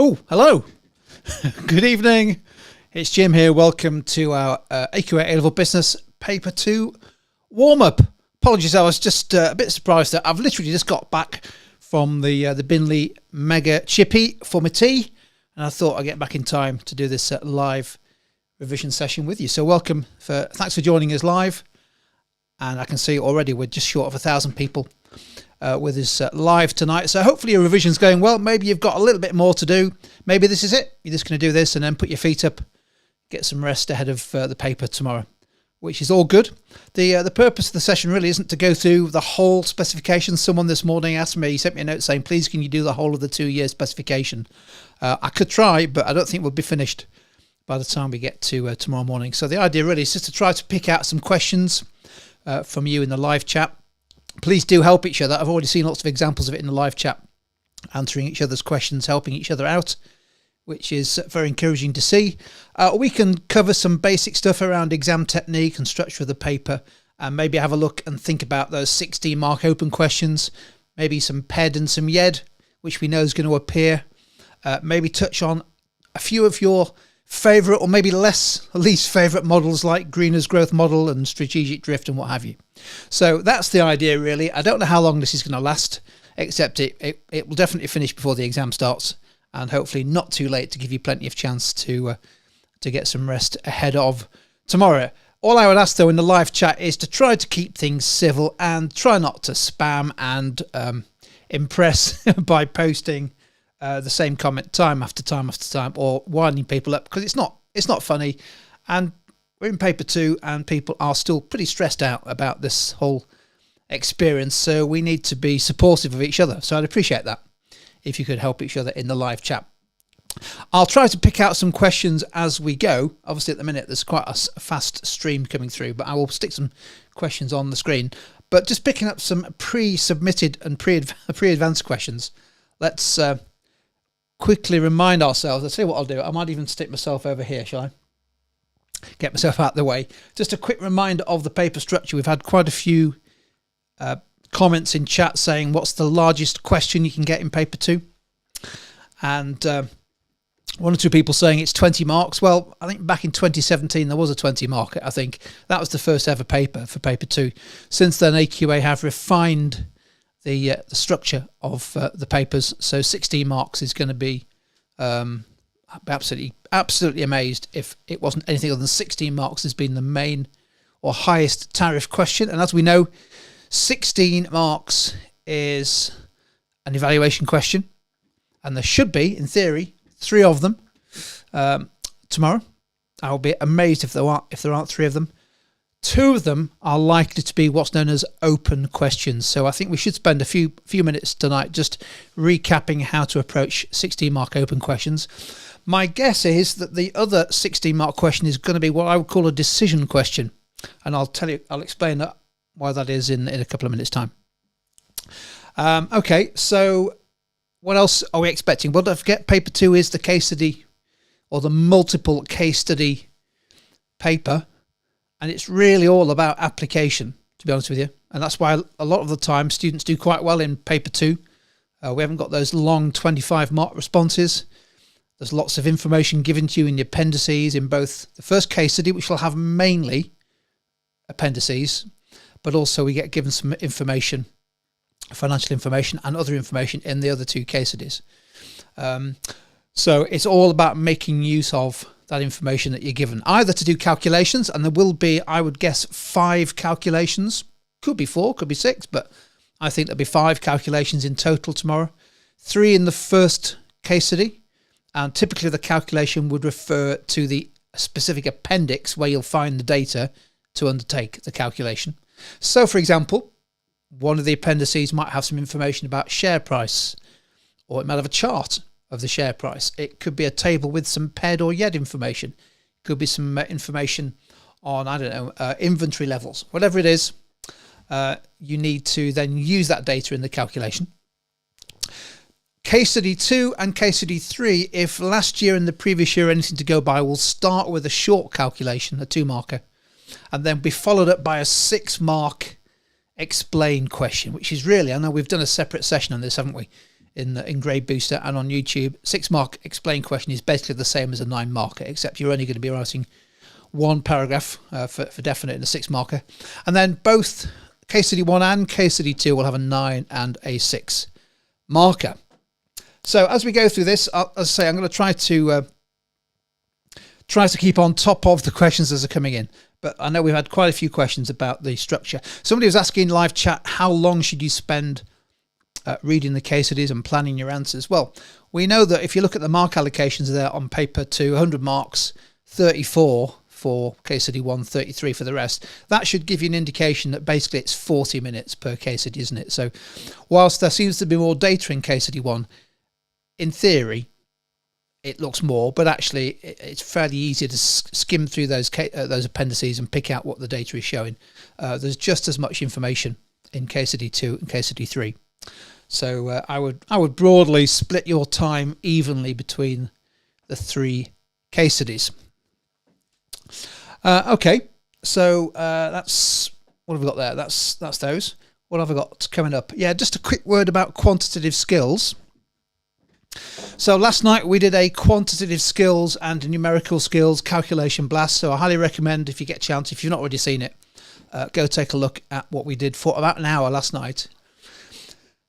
Oh, hello. Good evening. It's Jim here. Welcome to our AQA A-Level Business Paper 2 warm-up. Apologies, I was just a bit surprised that I've literally just got back from the Binley Mega Chippy for my tea, and I thought I'd get back in time to do this live revision session with you. So welcome. Thanks for joining us live. And I can see already we're just short of 1,000 people with us live tonight. So hopefully your revision's going well. Maybe you've got a little bit more to do. Maybe this is it. You're just going to do this and then put your feet up, get some rest ahead of the paper tomorrow, which is all good. The purpose of the session really isn't to go through the whole specification. Someone this morning asked me, he sent me a note saying, please, can you do the whole of the 2-year specification? I could try, but I don't think we'll be finished by the time we get to tomorrow morning. So the idea really is just to try to pick out some questions from you in the live chat. Please do help each other. I've already seen lots of examples of it in the live chat, answering each other's questions, helping each other out, which is very encouraging to see. We can cover some basic stuff around exam technique and structure of the paper, and maybe have a look and think about those 16 mark open questions, maybe some PED and some YED, which we know is going to appear. Maybe touch on a few of your favourite or maybe least favourite models like Greiner's growth model and strategic drift and what have you. So that's the idea really. I don't know how long this is going to last, except it will definitely finish before the exam starts, and hopefully not too late to give you plenty of chance to get some rest ahead of tomorrow. All I would ask though in the live chat is to try to keep things civil and try not to spam and impress by posting the same comment time after time after time, or winding people up, because it's not funny, and we're in paper 2 and people are still pretty stressed out about this whole experience, so we need to be supportive of each other. So I'd appreciate that if you could help each other in the live chat. I'll try to pick out some questions as we go. Obviously at the minute there's quite a fast stream coming through, but I will stick some questions on the screen. But just picking up some pre-submitted and pre-advanced questions, let's quickly remind ourselves. I'll tell you what I'll do. I might even stick myself over here, shall I? Get myself out of the way. Just a quick reminder of the paper structure. We've had quite a few comments in chat saying what's the largest question you can get in paper 2, and one or two people saying it's 20 marks. Well, I think back in 2017 there was a 20 marker. I think that was the first ever paper for paper 2. Since then, AQA have refined the structure of the papers, so 16 marks is going to be absolutely amazed if it wasn't anything other than 16 marks has been the main or highest tariff question. And as we know, 16 marks is an evaluation question, and there should be, in theory, 3 of them tomorrow. I'll be amazed if there aren't 3 of them. 2 of them are likely to be what's known as open questions. So I think we should spend a few minutes tonight just recapping how to approach 16-mark open questions. My guess is that the other 16-mark question is going to be what I would call a decision question, and I'll explain that why that is in a couple of minutes' time. Okay, so what else are we expecting? Well, don't forget, paper 2 is the case study or the multiple case study paper, and it's really all about application, to be honest with you. And that's why a lot of the time students do quite well in paper 2. We haven't got those long 25-mark responses. There's lots of information given to you in the appendices in both the first case study, which will have mainly appendices, but also we get given some information, financial information and other information in the other 2 case studies. So it's all about making use of that information that you're given, either to do calculations, and there will be, I would guess, 5 calculations. Could be 4, could be 6, but I think there'll be 5 calculations in total tomorrow. 3 in the first case study, and typically the calculation would refer to the specific appendix where you'll find the data to undertake the calculation. So, for example, one of the appendices might have some information about share price, or it might have a chart of the share price. It could be a table with some PED or YED information. It could be some information on, I don't know, inventory levels. Whatever it is, you need to then use that data in the calculation. Case study 2 and case study 3, if last year and the previous year are anything to go by, will start with a short calculation, a 2-marker, and then be followed up by a 6-mark explain question, which is really, I know we've done a separate session on this, haven't we, in Grade Booster and on YouTube. 6-mark explain question is basically the same as a 9-marker, except you're only going to be writing 1 paragraph for definite in a 6-marker. And then both case study 1 and case study 2 will have a 9 and a 6 marker. So as we go through this, as I say, I'm going to try to keep on top of the questions as they're coming in. But I know we've had quite a few questions about the structure. Somebody was asking in live chat, how long should you spend reading the case studies and planning your answers? Well, we know that if you look at the mark allocations there on paper 2, 100 marks, 34 for case study 1, 33 for the rest. That should give you an indication that basically it's 40 minutes per case study, isn't it? So whilst there seems to be more data in case study 1, in theory, it looks more, but actually it's fairly easy to skim through those appendices and pick out what the data is showing. There's just as much information in case study 2 and case study 3. So I would broadly split your time evenly between the 3 case studies. Okay, so that's what have we got there? That's those. What have I got coming up? Yeah, just a quick word about quantitative skills. So last night we did a quantitative skills and numerical skills calculation blast. So I highly recommend, if you get a chance, if you've not already seen it, go take a look at what we did for about an hour last night.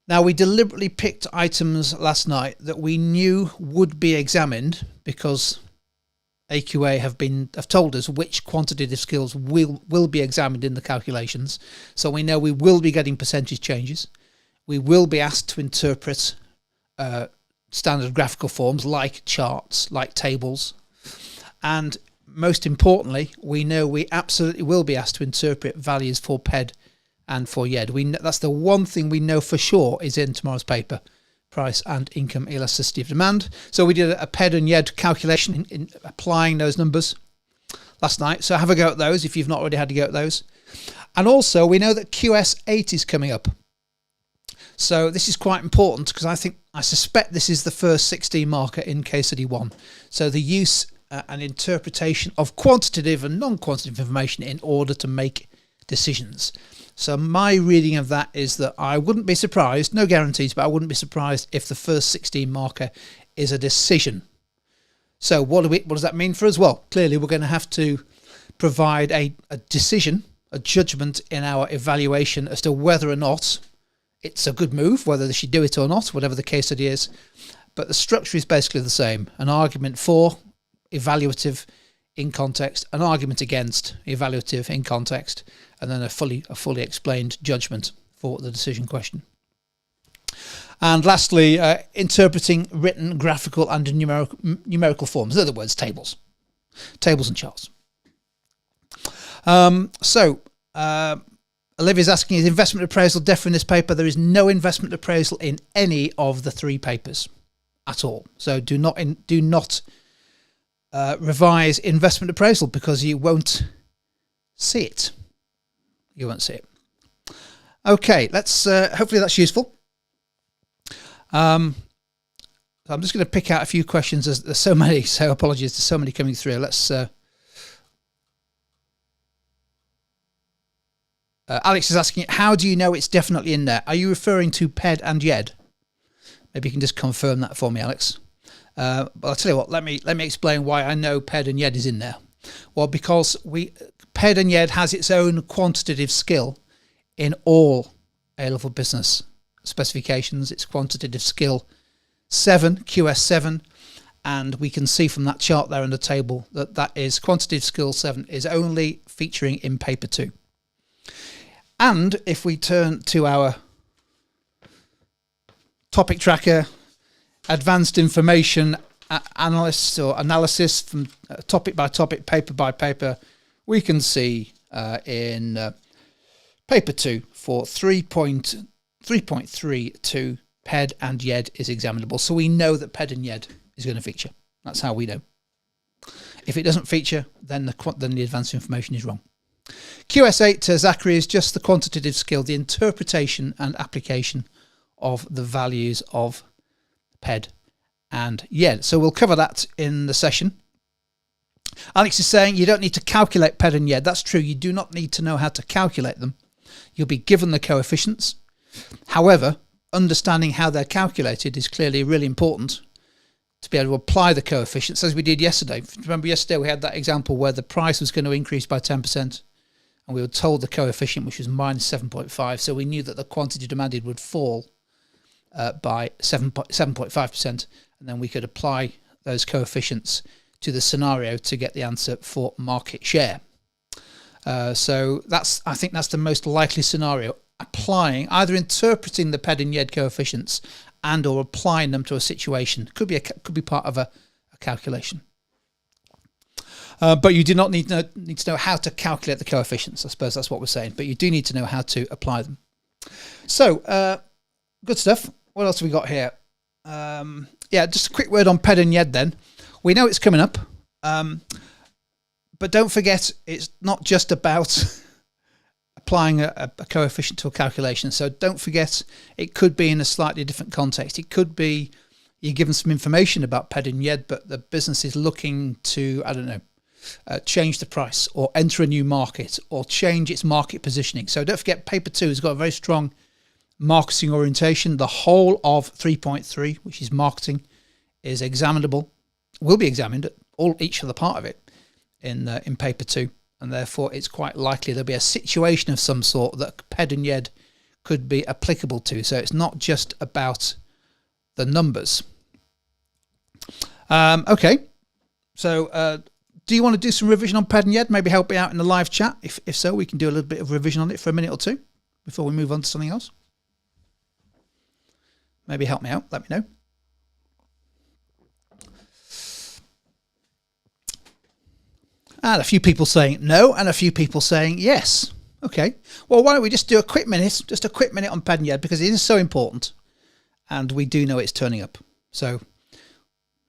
Now, we deliberately picked items last night that we knew would be examined because AQA have told us which quantitative skills will be examined in the calculations. So we know we will be getting percentage changes. We will be asked to interpret standard graphical forms like charts, like tables. And most importantly, we know we absolutely will be asked to interpret values for PED and for YED. That's the one thing we know for sure is in tomorrow's paper, price and income elasticity of demand. So we did a PED and YED calculation in applying those numbers last night. So have a go at those if you've not already had to go at those. And also we know that QS8 is coming up. So this is quite important because I think I suspect this is the first 16 marker in case study 1. So the use and interpretation of quantitative and non-quantitative information in order to make decisions. So my reading of that is that I wouldn't be surprised, no guarantees, but I wouldn't be surprised if the first 16 marker is a decision. So what does that mean for us? Well, clearly we're going to have to provide a decision, a judgment in our evaluation as to whether or not it's a good move, whether they should do it or not, whatever the case study is. But the structure is basically the same. An argument for, evaluative in context, an argument against, evaluative in context, and then a fully explained judgment for the decision question. And lastly, interpreting written, graphical and numerical forms. In other words, tables and charts. Olivia's asking, is investment appraisal different in this paper? There is no investment appraisal in any of the 3 papers at all. So do not revise investment appraisal because you won't see it. You won't see it. Okay, let's hopefully that's useful. So I'm just going to pick out a few questions. There's so many, so apologies. There's so many coming through. Let's. Alex is asking, how do you know it's definitely in there? Are you referring to PED and YED? Maybe you can just confirm that for me, Alex. But I'll tell you what. Let me explain why I know PED and YED is in there. Well, because PED and YED has its own quantitative skill in all A-level business specifications. It's quantitative skill 7, QS7, and we can see from that chart there in the table that is quantitative skill 7 is only featuring in paper 2. And if we turn to our topic tracker, advanced information analysis or analysis from topic by topic, paper by paper, we can see in paper 2 for 3.32 PED and YED is examinable. So we know that PED and YED is going to feature. That's how we know. If it doesn't feature, then the advanced information is wrong. QS8 to Zachary is just the quantitative skill, the interpretation and application of the values of PED and YED. So we'll cover that in the session. Alex is saying you don't need to calculate PED and YED. That's true. You do not need to know how to calculate them. You'll be given the coefficients. However, understanding how they're calculated is clearly really important to be able to apply the coefficients as we did yesterday. Remember yesterday we had that example where the price was going to increase by 10%. And we were told the coefficient, which was minus 7.5, so we knew that the quantity demanded would fall by 7.5%, and then we could apply those coefficients to the scenario to get the answer for market share. So I think that's the most likely scenario, applying, either interpreting the PED and YED coefficients and or applying them to a situation. Could be part of a calculation. But you do not need to know how to calculate the coefficients. I suppose that's what we're saying. But you do need to know how to apply them. So, good stuff. What else have we got here? Yeah, just a quick word on PED and YED then. We know it's coming up. But don't forget, it's not just about applying a coefficient to a calculation. So don't forget, it could be in a slightly different context. It could be you're given some information about PED and YED, but the business is looking to, I don't know, change the price or enter a new market or change its market positioning. So don't forget, paper 2 has got a very strong marketing orientation. The whole of 3.3, which is marketing, is examinable, will be examined, each of the part of it in paper 2, and therefore it's quite likely there'll be a situation of some sort that PED and YED could be applicable to. So it's not just about the numbers. Okay, so do you want to do some revision on PED and YED? Maybe help me out in the live chat. If so, we can do a little bit of revision on it for a minute or two before we move on to something else. Maybe help me out. Let me know. And a few people saying no, and a few people saying yes. Okay. Well, why don't we just do a quick minute on PED and YED, because it is so important, and we do know it's turning up. So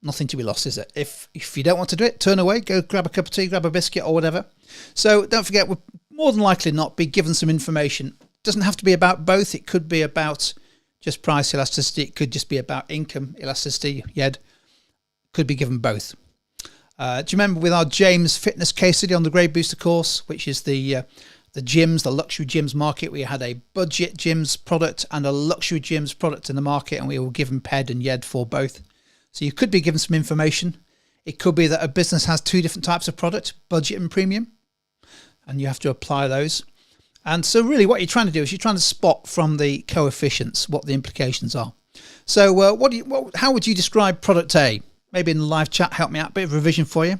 nothing to be lost, is it? If you don't want to do it, turn away, go grab a cup of tea, grab a biscuit or whatever. So don't forget, we'll more than likely not be given some information. It doesn't have to be about both. It could be about just price elasticity. It could just be about income elasticity. YED could be given both. Do you remember with our James fitness case study on the Grade Booster course, which is the gyms, the luxury gyms market? We had a budget gyms product and a luxury gyms product in the market, and we were given PED and YED for both. So you could be given some information. It could be that a business has two different types of product, budget and premium, and you have to apply those. And so really what you're trying to do is you're trying to spot from the coefficients what the implications are. So how would you describe product A? Maybe in the live chat, help me out, a bit of revision for you.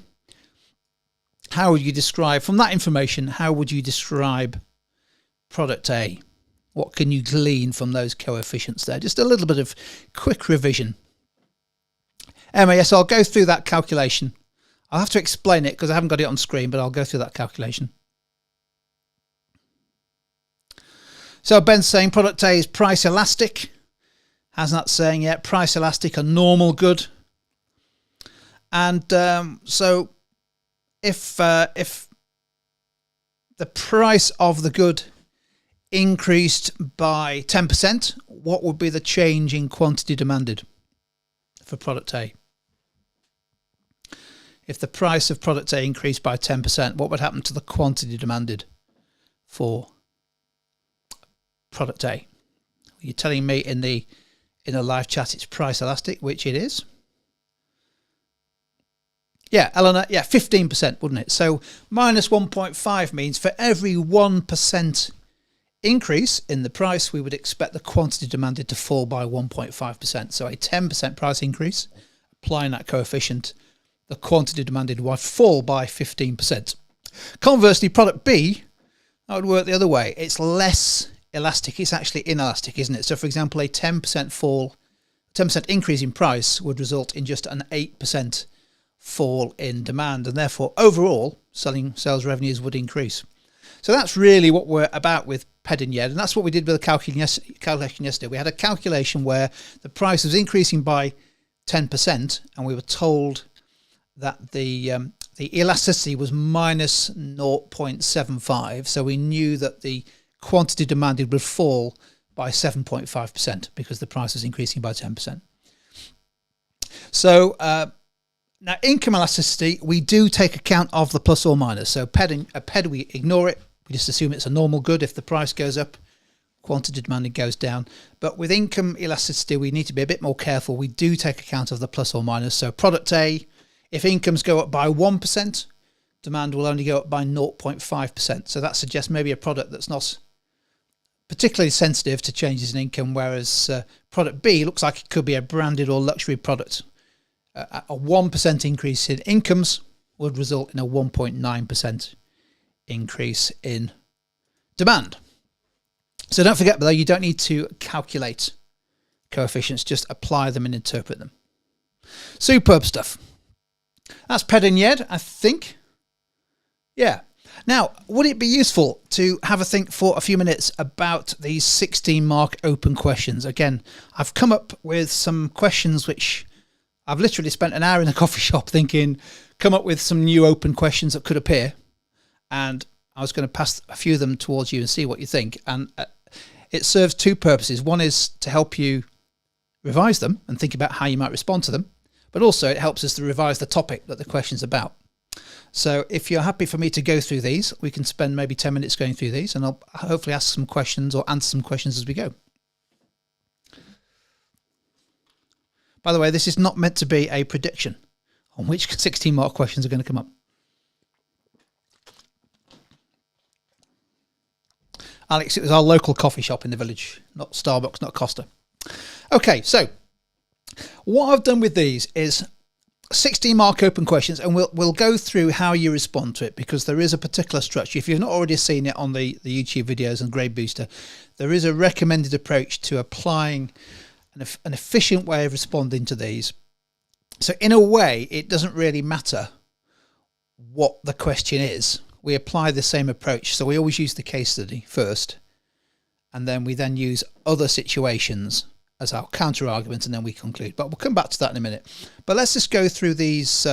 How would you describe, from that information, how would you describe product A? What can you glean from those coefficients there? Just a little bit of quick revision. Emma, yes, I'll go through that calculation. I'll have to explain it because I haven't got it on screen, but I'll go through that calculation. So Ben's saying product A is price elastic. Hasn't that saying yet? Price elastic, a normal good. And so if the price of the good increased by 10%, what would be the change in quantity demanded for product A? If the price of product A increased by 10%, what would happen to the quantity demanded for product A? You're telling me in the live chat it's price elastic, which it is. Yeah, Eleanor, yeah, 15%, wouldn't it? So minus 1.5 means for every 1% increase in the price, we would expect the quantity demanded to fall by 1.5%. So a 10% price increase, applying that coefficient, the quantity demanded would fall by 15%. Conversely, product B, that would work the other way. It's less elastic. It's actually inelastic, isn't it? So for example, a 10% fall, 10% increase in price would result in just an 8% fall in demand, and therefore overall sales revenues would increase. So that's really what we're about with PED and YED, and that's what we did with the calculation yesterday. We had a calculation where the price was increasing by 10%, and we were told that the elasticity was minus 0.75, so we knew that the quantity demanded would fall by 7.5% because the price was increasing by 10%. So now, income elasticity, we do take account of the plus or minus. So PED, we ignore it. We just assume it's a normal good. If the price goes up, quantity demanded goes down. But with income elasticity, we need to be a bit more careful. We do take account of the plus or minus. So product A, if incomes go up by 1%, demand will only go up by 0.5%. So that suggests maybe a product that's not particularly sensitive to changes in income, whereas product B looks like it could be a branded or luxury product. A 1% increase in incomes would result in a 1.9% increase in demand. So don't forget, though, you don't need to calculate coefficients, just apply them and interpret them. Superb stuff. That's PED and YED, I think. Yeah. Now, would it be useful to have a think for a few minutes about these 16-mark open questions? Again, I've come up with some questions which I've literally spent an hour in a coffee shop thinking, come up with some new open questions that could appear. And I was going to pass a few of them towards you and see what you think. And it serves two purposes. One is to help you revise them and think about how you might respond to them. But also it helps us to revise the topic that the question's about. So if you're happy for me to go through these, we can spend maybe 10 minutes going through these, and I'll hopefully ask some questions or answer some questions as we go. By the way, this is not meant to be a prediction on which 16-mark questions are going to come up. Alex, it was our local coffee shop in the village, not Starbucks, not Costa. Okay, so what I've done with these is 16-mark open questions, and we'll go through how you respond to it, because there is a particular structure. If you've not already seen it on the YouTube videos and Grade Booster, there is a recommended approach to applying an efficient way of responding to these. So in a way, it doesn't really matter what the question is. We apply the same approach. So we always use the case study first, and then we then use other situations as our counter argument, and then we conclude. But we'll come back to that in a minute. But let's just go through these.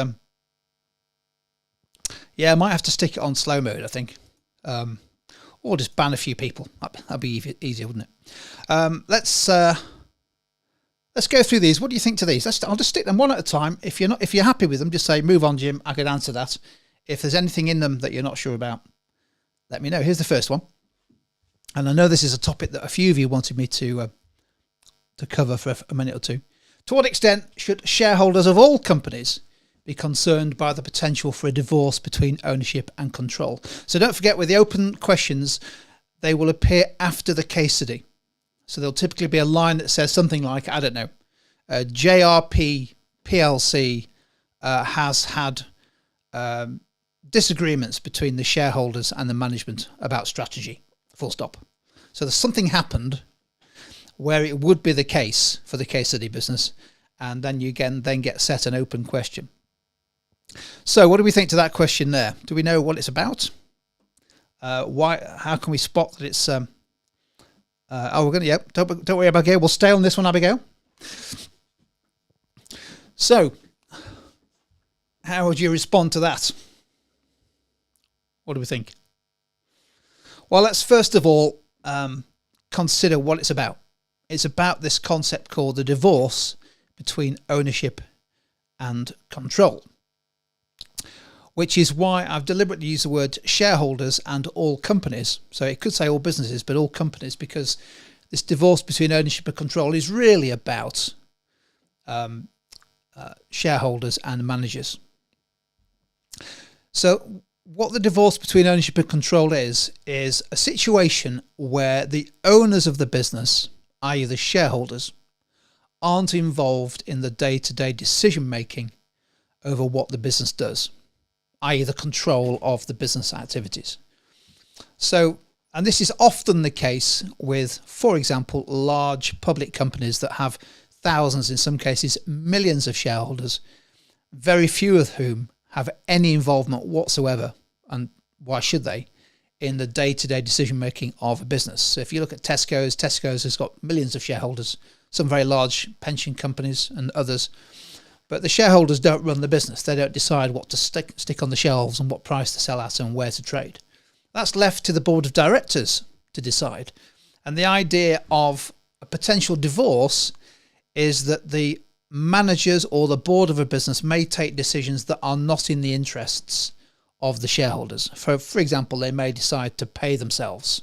Yeah, I might have to stick it on slow mode, I think. Or just ban a few people. That'd be easier, wouldn't it? Let's let's go through these. What do you think to these? I'll just stick them one at a time. If you're happy with them, just say move on, Jim. I could answer that. If there's anything in them that you're not sure about, let me know. Here's the first one, and I know this is a topic that a few of you wanted me to cover for a minute or two. To what extent should shareholders of all companies be concerned by the potential for a divorce between ownership and control? So don't forget, with the open questions, they will appear after the case study. So there'll typically be a line that says something like, I don't know, JRP PLC has had disagreements between the shareholders and the management about strategy, full stop. So there's something happened where it would be the case for the case study business, and then you then get set an open question. So what do we think to that question there? Do we know what it's about? Why? How can we spot that it's... we're going to... Yeah, don't worry, Abigail. We'll stay on this one, Abigail. So, how would you respond to that? What do we think? Well, let's first of all consider what it's about. It's about this concept called the divorce between ownership and control, which is why I've deliberately used the word shareholders and all companies. So it could say all businesses, but all companies, because this divorce between ownership and control is really about shareholders and managers. So what the divorce between ownership and control is a situation where the owners of the business, i.e. the shareholders, aren't involved in the day-to-day decision-making over what the business does, i.e. the control of the business activities. So, and this is often the case with, for example, large public companies that have thousands, in some cases millions of shareholders, very few of whom have any involvement whatsoever, and why should they, in the day-to-day decision-making of a business. So if you look at Tesco's has got millions of shareholders, some very large pension companies and others, but the shareholders don't run the business. They don't decide what to stick on the shelves and what price to sell at and where to trade. That's left to the board of directors to decide. And the idea of a potential divorce is that the managers or the board of a business may take decisions that are not in the interests of the shareholders. For example, they may decide to pay themselves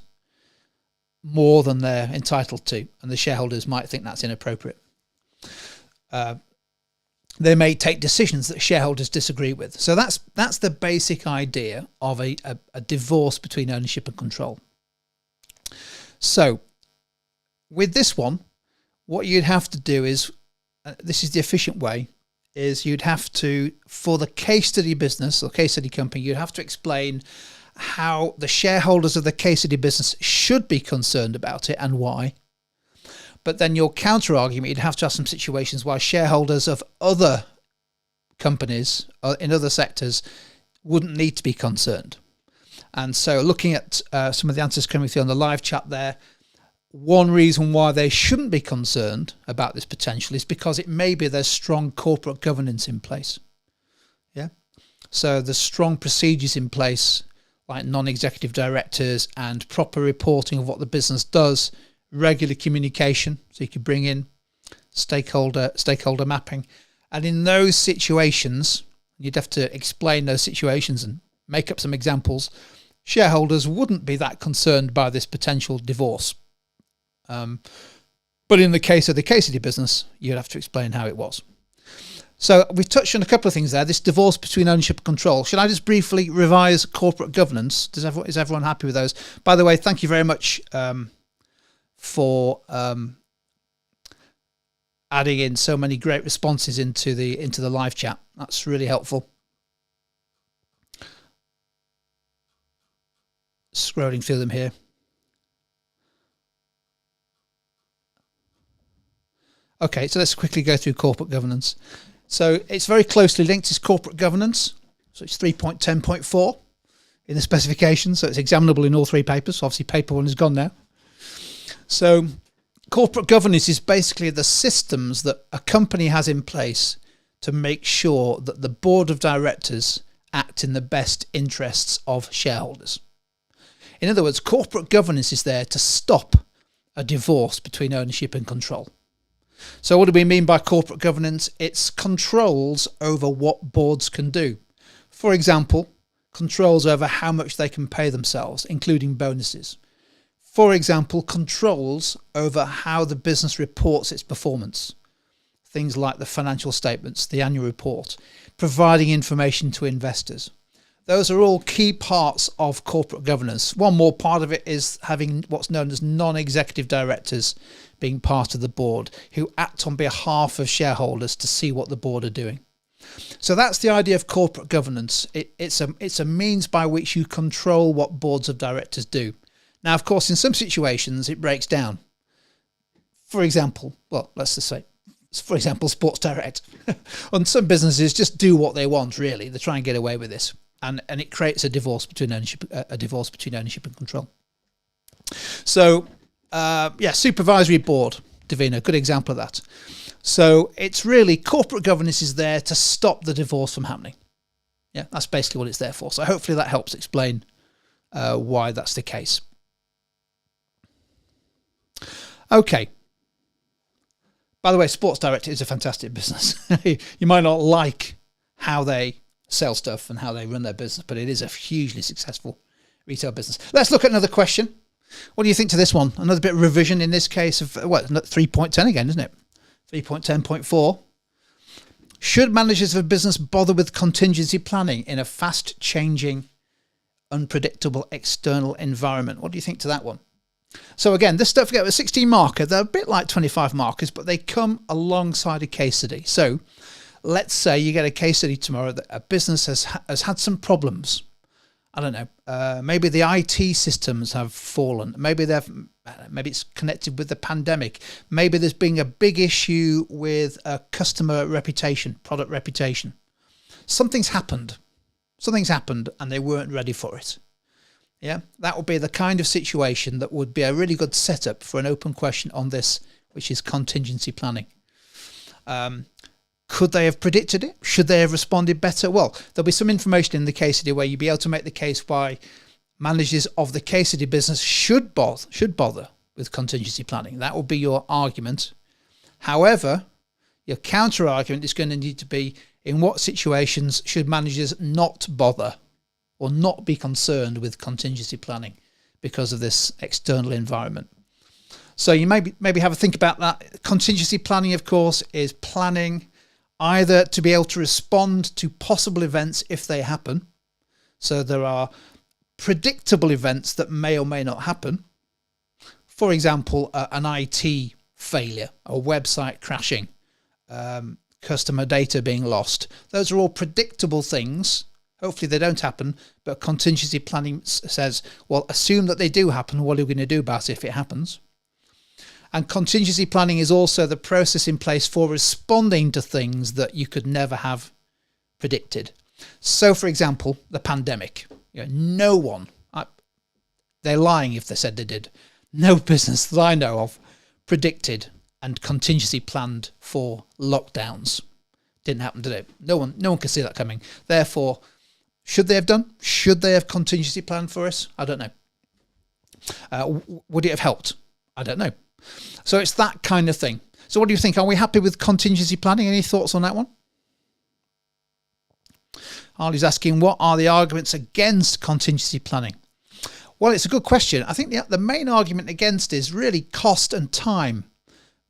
more than they're entitled to, and the shareholders might think that's inappropriate. They may take decisions that shareholders disagree with. So that's the basic idea of a divorce between ownership and control. So with this one, what you'd have to do is, this is the efficient way, is you'd have to, for the case study business or case study company, you'd have to explain how the shareholders of the case study business should be concerned about it and why. But then your counter argument, you'd have to have some situations where shareholders of other companies in other sectors wouldn't need to be concerned. And so looking at some of the answers coming through on the live chat there, one reason why they shouldn't be concerned about this potential is because it may be there's strong corporate governance in place. Yeah. So there's strong procedures in place, like non-executive directors and proper reporting of what the business does, regular communication, so you could bring in stakeholder mapping. And in those situations, you'd have to explain those situations and make up some examples. Shareholders wouldn't be that concerned by this potential divorce. But in the case of the case study business, you'd have to explain how it was. So we've touched on a couple of things there, this divorce between ownership and control. Should I just briefly revise corporate governance? Is everyone happy with those? By the way, thank you very much for adding in so many great responses into the live chat. That's really helpful. Scrolling through them here. Okay, so let's quickly go through corporate governance. So it's very closely linked to corporate governance. So it's 3.10.4 in the specification. So it's examinable in all three papers. Obviously, paper one is gone now. So corporate governance is basically the systems that a company has in place to make sure that the board of directors act in the best interests of shareholders. In other words, corporate governance is there to stop a divorce between ownership and control. So what do we mean by corporate governance? It's controls over what boards can do. For example, controls over how much they can pay themselves, including bonuses. For example, controls over how the business reports its performance. Things like the financial statements, the annual report, providing information to investors. Those are all key parts of corporate governance. One more part of it is having what's known as non-executive directors being part of the board who act on behalf of shareholders to see what the board are doing. So that's the idea of corporate governance. It's a means by which you control what boards of directors do. Now, of course, in some situations, it breaks down. For example, well, let's just say, for example, Sports Direct. On some businesses, just do what they want, really. They try and get away with this. And it creates a divorce between ownership and control. So, supervisory board, Davina, good example of that. So it's really corporate governance is there to stop the divorce from happening. Yeah, that's basically what it's there for. So hopefully that helps explain why that's the case. Okay. By the way, Sports Direct is a fantastic business. You might not like how they sell stuff and how they run their business, but it is a hugely successful retail business. Let's look at another question. What do you think to this one? Another bit of revision in this case of 3.10 again, isn't it? 3.10.4. Should managers of a business bother with contingency planning in a fast changing, unpredictable external environment? What do you think to that one? So again, this, don't forget, a 16 marker, they're a bit like 25 markers, but they come alongside a case study. So let's say you get a case study tomorrow that a business has had some problems. I don't know, maybe the IT systems have fallen. Maybe it's connected with the pandemic. Maybe there's been a big issue with customer reputation, product reputation. Something's happened and they weren't ready for it. Yeah, that would be the kind of situation that would be a really good setup for an open question on this, which is contingency planning. Could they have predicted it? Should they have responded better? Well, there'll be some information in the case study where you'll be able to make the case why managers of the case study business should bother with contingency planning. That will be your argument. However, your counter argument is going to need to be, in what situations should managers not bother or not be concerned with contingency planning because of this external environment? So you maybe have a think about that. Contingency planning, of course, is planning either to be able to respond to possible events if they happen. So there are predictable events that may or may not happen. For example, an IT failure, a website crashing, customer data being lost. Those are all predictable things. Hopefully they don't happen, but contingency planning says, well, assume that they do happen. What are we going to do about it if it happens? And contingency planning is also the process in place for responding to things that you could never have predicted. So, for example, the pandemic. No one, they're lying if they said they did. No business that I know of predicted and contingency planned for lockdowns. Didn't happen, did it? No one could see that coming. Therefore, should they have done? Should they have contingency planned for us? I don't know. Would it have helped? I don't know. So it's that kind of thing. So what do you think? Are we happy with contingency planning? Any thoughts on that one? Ali's asking, what are the arguments against contingency planning? Well, it's a good question. I think the main argument against is really cost and time,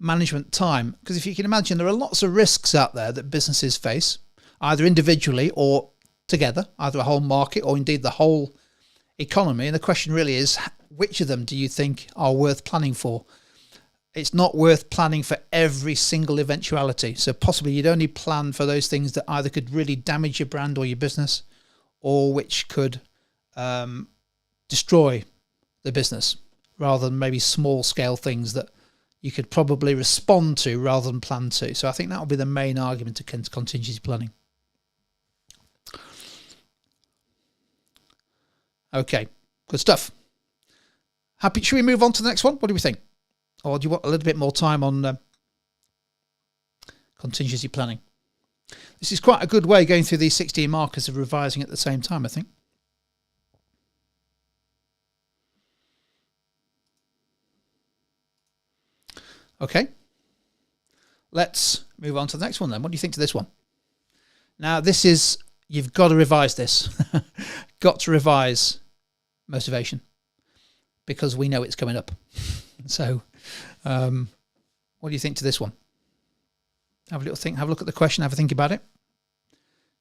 management time. Because if you can imagine, there are lots of risks out there that businesses face, either individually or together, either a whole market or indeed the whole economy. And the question really is, which of them do you think are worth planning for? It's not worth planning for every single eventuality. So possibly you'd only plan for those things that either could really damage your brand or your business, or which could destroy the business, rather than maybe small scale things that you could probably respond to rather than plan to. So I think that will be the main argument against contingency planning. Okay, good stuff. Happy? Should we move on to the next one? What do we think? Or do you want a little bit more time on contingency planning? This is quite a good way, going through these 16 markers, of revising at the same time, I think. Okay. let's move on to the next one then. What do you think to this one? Now, this is, you've got to revise this. Got to revise motivation because we know it's coming up. So, what do you think to this one? Have a little think, have a look at the question, have a think about it.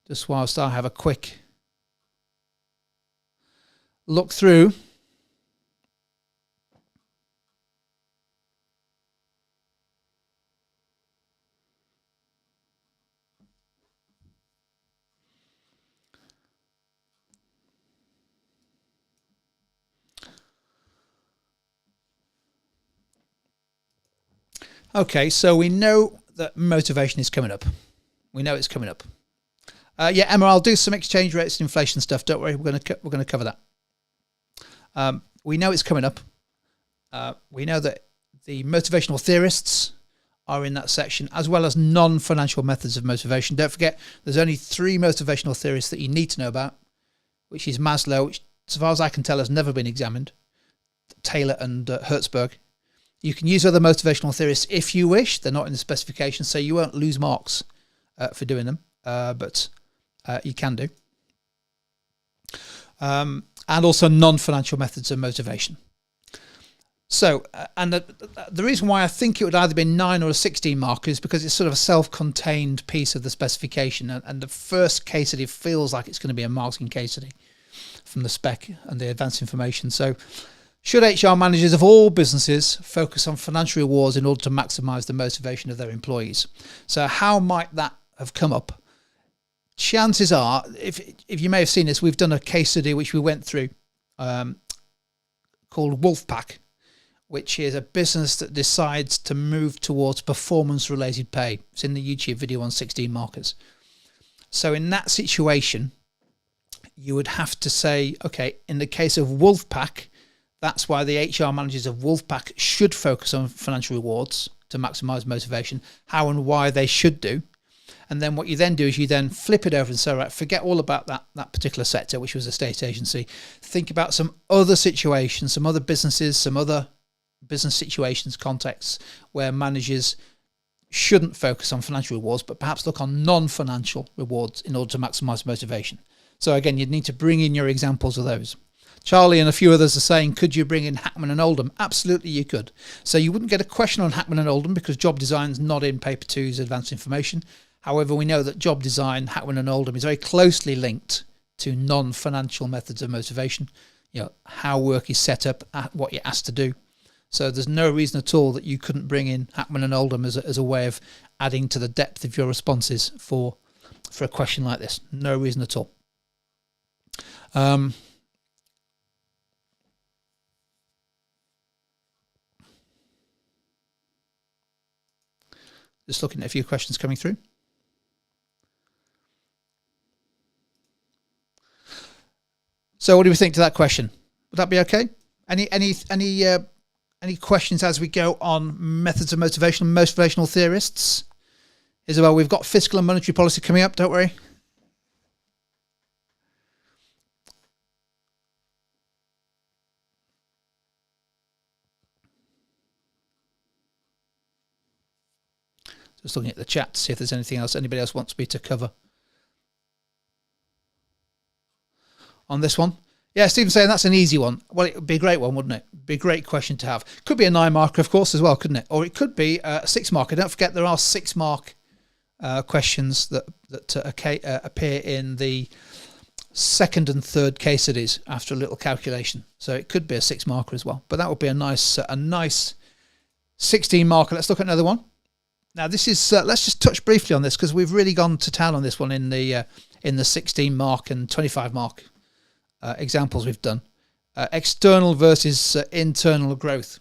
Just whilst I have a quick look through. Okay, so we know that motivation is coming up. We know it's coming up. Yeah, Emma, I'll do some exchange rates and inflation stuff. Don't worry, we're going to cover that. We know it's coming up. We know that the motivational theorists are in that section, as well as non-financial methods of motivation. Don't forget, there's only 3 motivational theorists that you need to know about, which is Maslow, which, as far as I can tell, has never been examined, Taylor and Hertzberg. You can use other motivational theorists if you wish. They're not in the specification, so you won't lose marks for doing them, but you can do. And also non-financial methods of motivation. So, and the reason why I think it would either be 9 or a 16 mark is because it's sort of a self-contained piece of the specification, and the first case study feels like it's going to be a marketing case study from the spec and the advanced information. So, should HR managers of all businesses focus on financial rewards in order to maximize the motivation of their employees? So how might that have come up? Chances are, if you may have seen this, we've done a case study which we went through called Wolfpack, which is a business that decides to move towards performance-related pay. It's in the YouTube video on 16 markers. So in that situation, you would have to say, okay, in the case of Wolfpack, that's why the HR managers of Wolfpack should focus on financial rewards to maximize motivation, how and why they should do. And then what you then do is you then flip it over and say, right, forget all about that particular sector, which was a state agency. Think about some other situations, some other businesses, some other business situations, contexts where managers shouldn't focus on financial rewards, but perhaps look on non-financial rewards in order to maximize motivation. So again, you'd need to bring in your examples of those. Charlie and a few others are saying, could you bring in Hackman and Oldham? Absolutely you could. So you wouldn't get a question on Hackman and Oldham because job design is not in paper 2's advanced information. However, we know that job design, Hackman and Oldham, is very closely linked to non-financial methods of motivation. You know, how work is set up, what you're asked to do. So there's no reason at all that you couldn't bring in Hackman and Oldham as a way of adding to the depth of your responses for a question like this. No reason at all. Just looking at a few questions coming through. So what do we think to that question? Would that be okay? Any questions as we go on methods of motivation, motivational theorists? Isabel, we've got fiscal and monetary policy coming up, don't worry. Just looking at the chat to see if there's anything else anybody else wants me to cover on this one. Yeah, Stephen's saying that's an easy one. Well, it would be a great one, wouldn't it? Be a great question to have. Could be a 9 marker, of course, as well, couldn't it? Or it could be a 6 marker. Don't forget there are 6 mark questions that appear in the second and third case studies after a little calculation. So it could be a 6 marker as well. But that would be a nice 16 marker. Let's look at another one. Now this is let's just touch briefly on this because we've really gone to town on this one in the 16 mark and 25 mark examples we've done. External versus internal growth.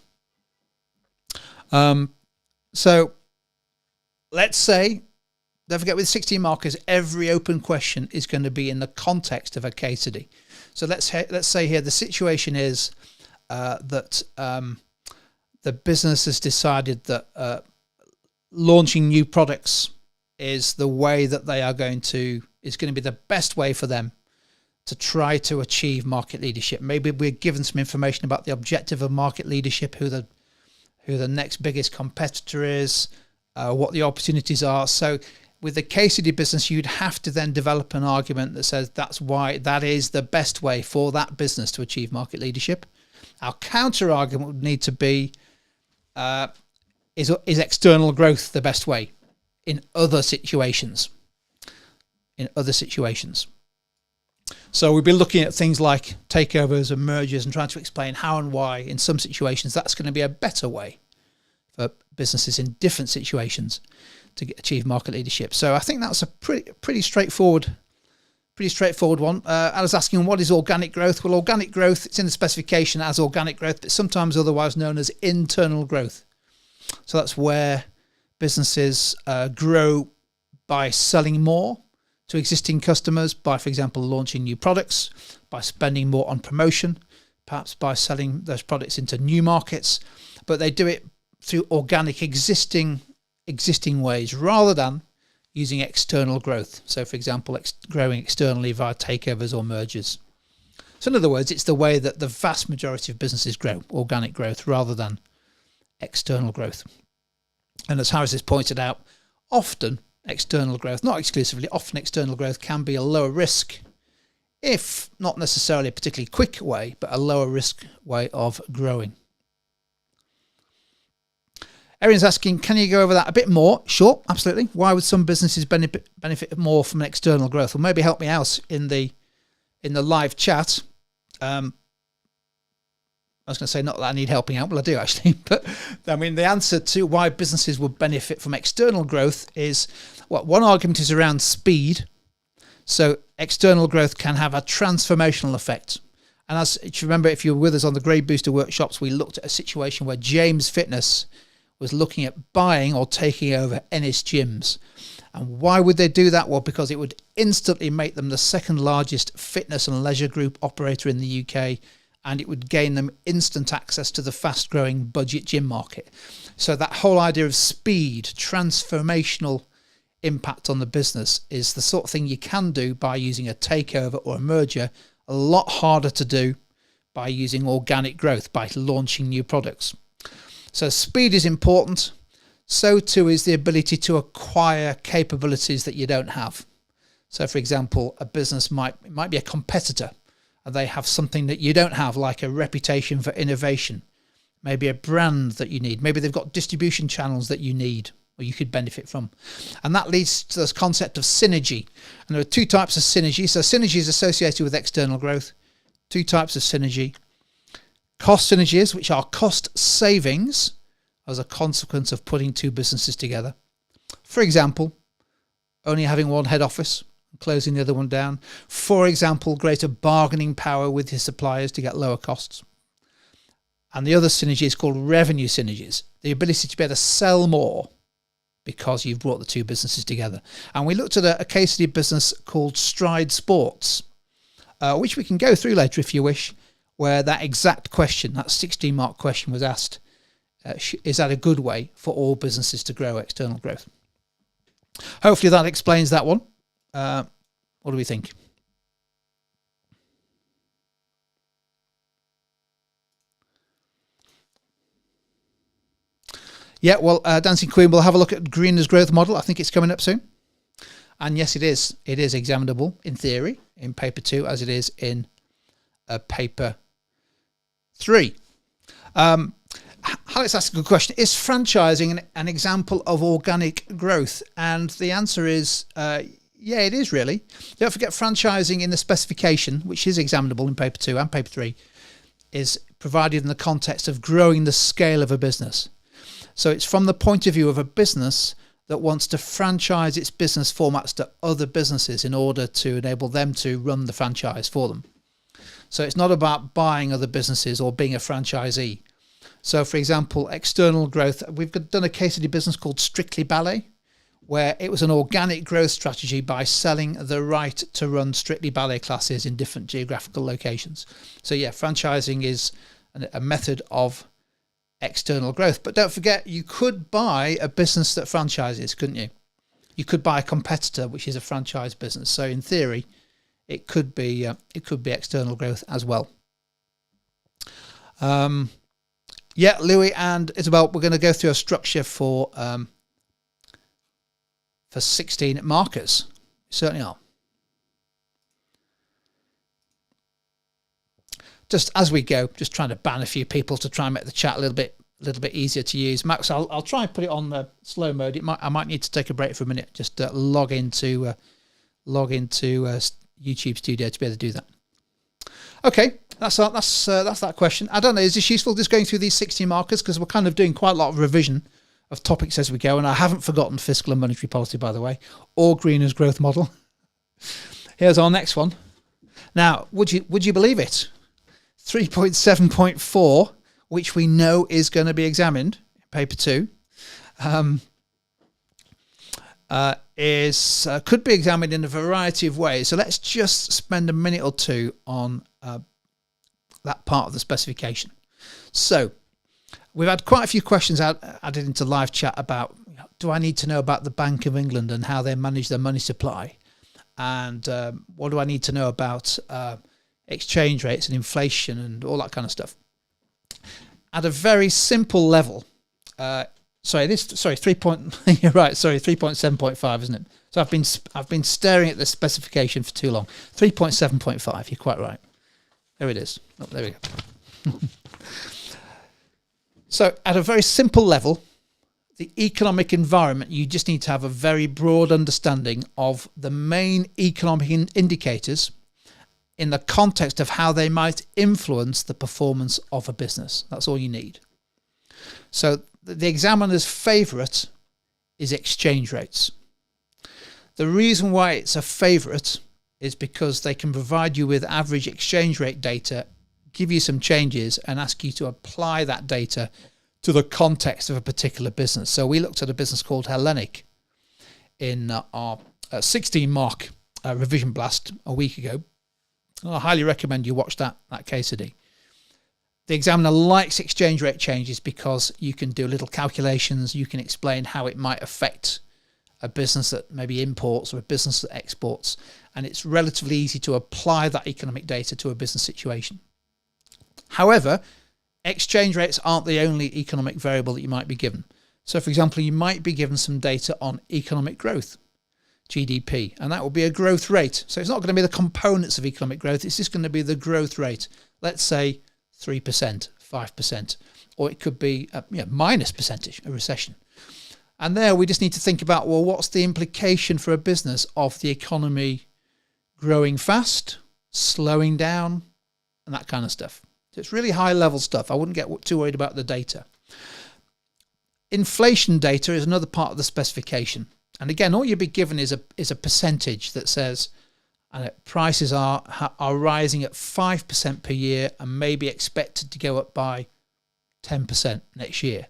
So let's say, don't forget with 16 markers, every open question is going to be in the context of a case study. So let's say here the situation is that the business has decided that launching new products is the way that they are is going to be the best way for them to try to achieve market leadership. Maybe we're given some information about the objective of market leadership, who the next biggest competitor is, what the opportunities are. So with the case study business, you'd have to then develop an argument that says that's why that is the best way for that business to achieve market leadership. Our counter argument would need to be, is external growth the best way in other situations? So we'll be looking at things like takeovers and mergers and trying to explain how and why in some situations that's going to be a better way for businesses in different situations to achieve market leadership. So I think that's a pretty straightforward one. I was asking, what is organic growth? Well, organic growth, it's in the specification as organic growth, but sometimes otherwise known as internal growth. So that's where businesses grow by selling more to existing customers, by, for example, launching new products, by spending more on promotion, perhaps by selling those products into new markets, but they do it through organic existing ways rather than using external growth. So, for example, growing externally via takeovers or mergers. So in other words, it's the way that the vast majority of businesses grow, organic growth rather than external growth. And as Harris has pointed out, often external growth, not exclusively, often external growth can be a lower risk, if not necessarily a particularly quick way, but a lower risk way of growing. Erin's asking, can you go over that a bit more? Sure, absolutely. Why would some businesses benefit more from an external growth? Well, maybe help me out in the live chat. I was going to say not that I need helping out, well I do actually, but I mean the answer to why businesses would benefit from external growth is, one argument is around speed. So external growth can have a transformational effect. And as you remember, if you were with us on the Grade Booster workshops, we looked at a situation where James Fitness was looking at buying or taking over Ennis gyms. And why would they do that? Well, because it would instantly make them the second largest fitness and leisure group operator in the UK, and it would gain them instant access to the fast-growing budget gym market. So that whole idea of speed, transformational impact on the business, is the sort of thing you can do by using a takeover or a merger, a lot harder to do by using organic growth, by launching new products. So speed is important. So too is the ability to acquire capabilities that you don't have. So for example, a business might be a competitor, and they have something that you don't have, like a reputation for innovation, maybe a brand that you need, maybe they've got distribution channels that you need or you could benefit from. And that leads to this concept of synergy. And there are two types of synergy. So synergy is associated with external growth. Two types of synergy. Cost synergies, which are cost savings as a consequence of putting two businesses together. For example, only having one head office, closing the other one down. For example, greater bargaining power with his suppliers to get lower costs. And the other synergy is called revenue synergies, the ability to be able to sell more because you've brought the two businesses together. And we looked at a case study business called Stride Sports, which we can go through later if you wish, where that exact question, that 16-mark question was asked, is that a good way for all businesses to grow external growth? Hopefully that explains that one. What do we think? Yeah, well, Dancing Queen will have a look at Greiner's growth model. I think it's coming up soon. And yes, it is. It is examinable in theory in paper 2 as it is in paper 3. Alex asked a good question. Is franchising an example of organic growth? And the answer is yeah, it is really. Don't forget, franchising in the specification, which is examinable in paper 2 and paper 3, is provided in the context of growing the scale of a business. So it's from the point of view of a business that wants to franchise its business formats to other businesses in order to enable them to run the franchise for them. So it's not about buying other businesses or being a franchisee. So for example, external growth, we've done a case study business called Strictly Ballet, where it was an organic growth strategy by selling the right to run Strictly Ballet classes in different geographical locations. So yeah, franchising is a method of external growth. But don't forget, you could buy a business that franchises, couldn't you? You could buy a competitor, which is a franchise business. So in theory, it could be external growth as well. Yeah, Louis and Isabel, we're going to go through a structure for for 16 markers. Certainly are. Just as we go, just trying to ban a few people to try and make the chat a little bit easier to use. Max, I'll try and put it on the slow mode. I might need to take a break for a minute. Just log into YouTube Studio to be able to do that. Okay, that's that question. I don't know. Is this useful? Just going through these 16 markers, because we're kind of doing quite a lot of revision of topics as we go, and I haven't forgotten fiscal and monetary policy, by the way, or Greiner's growth model. Here's our next one. Now, would you believe it? 3.7.4, which we know is going to be examined in paper 2, could be examined in a variety of ways. So let's just spend a minute or two on that part of the specification. So we've had quite a few questions added into live chat about, do I need to know about the Bank of England and how they manage their money supply? And what do I need to know about exchange rates and inflation and all that kind of stuff? At a very simple level, 3.7.5, isn't it? So I've been staring at the specification for too long. 3.7.5, you're quite right. There it is. Oh, there we go. So at a very simple level, the economic environment, you just need to have a very broad understanding of the main economic indicators in the context of how they might influence the performance of a business. That's all you need. So the examiner's favourite is exchange rates. The reason why it's a favourite is because they can provide you with average exchange rate data, give you some changes, and ask you to apply that data to the context of a particular business. So we looked at a business called Hellenic in our 16 mark revision blast a week ago. I highly recommend you watch that case study. The examiner likes exchange rate changes because you can do little calculations, you can explain how it might affect a business that maybe imports or a business that exports, and it's relatively easy to apply that economic data to a business situation. However, exchange rates aren't the only economic variable that you might be given. So, for example, you might be given some data on economic growth, GDP, and that will be a growth rate. So it's not going to be the components of economic growth, it's just going to be the growth rate. Let's say 3%, 5%, or it could be a minus percentage, a recession. And there we just need to think about, well, what's the implication for a business of the economy growing fast, slowing down, and that kind of stuff. So it's really high level stuff. I wouldn't get too worried about the data. Inflation data is another part of the specification. And again, all you'll be given is a percentage that says prices are rising at 5% per year and may be expected to go up by 10% next year.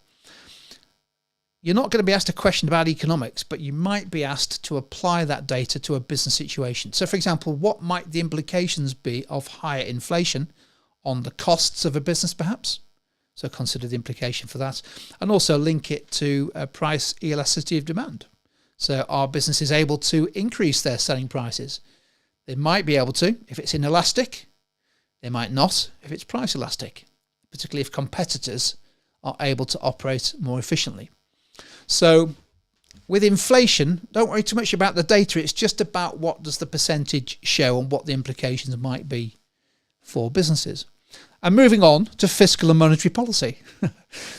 You're not going to be asked a question about economics, but you might be asked to apply that data to a business situation. So, for example, what might the implications be of higher inflation on the costs of a business, perhaps? So consider the implication for that. And also link it to price elasticity of demand. So are businesses able to increase their selling prices? They might be able to if it's inelastic. They might not if it's price elastic, particularly if competitors are able to operate more efficiently. So with inflation, don't worry too much about the data. It's just about what does the percentage show and what the implications might be for businesses. And moving on to fiscal and monetary policy.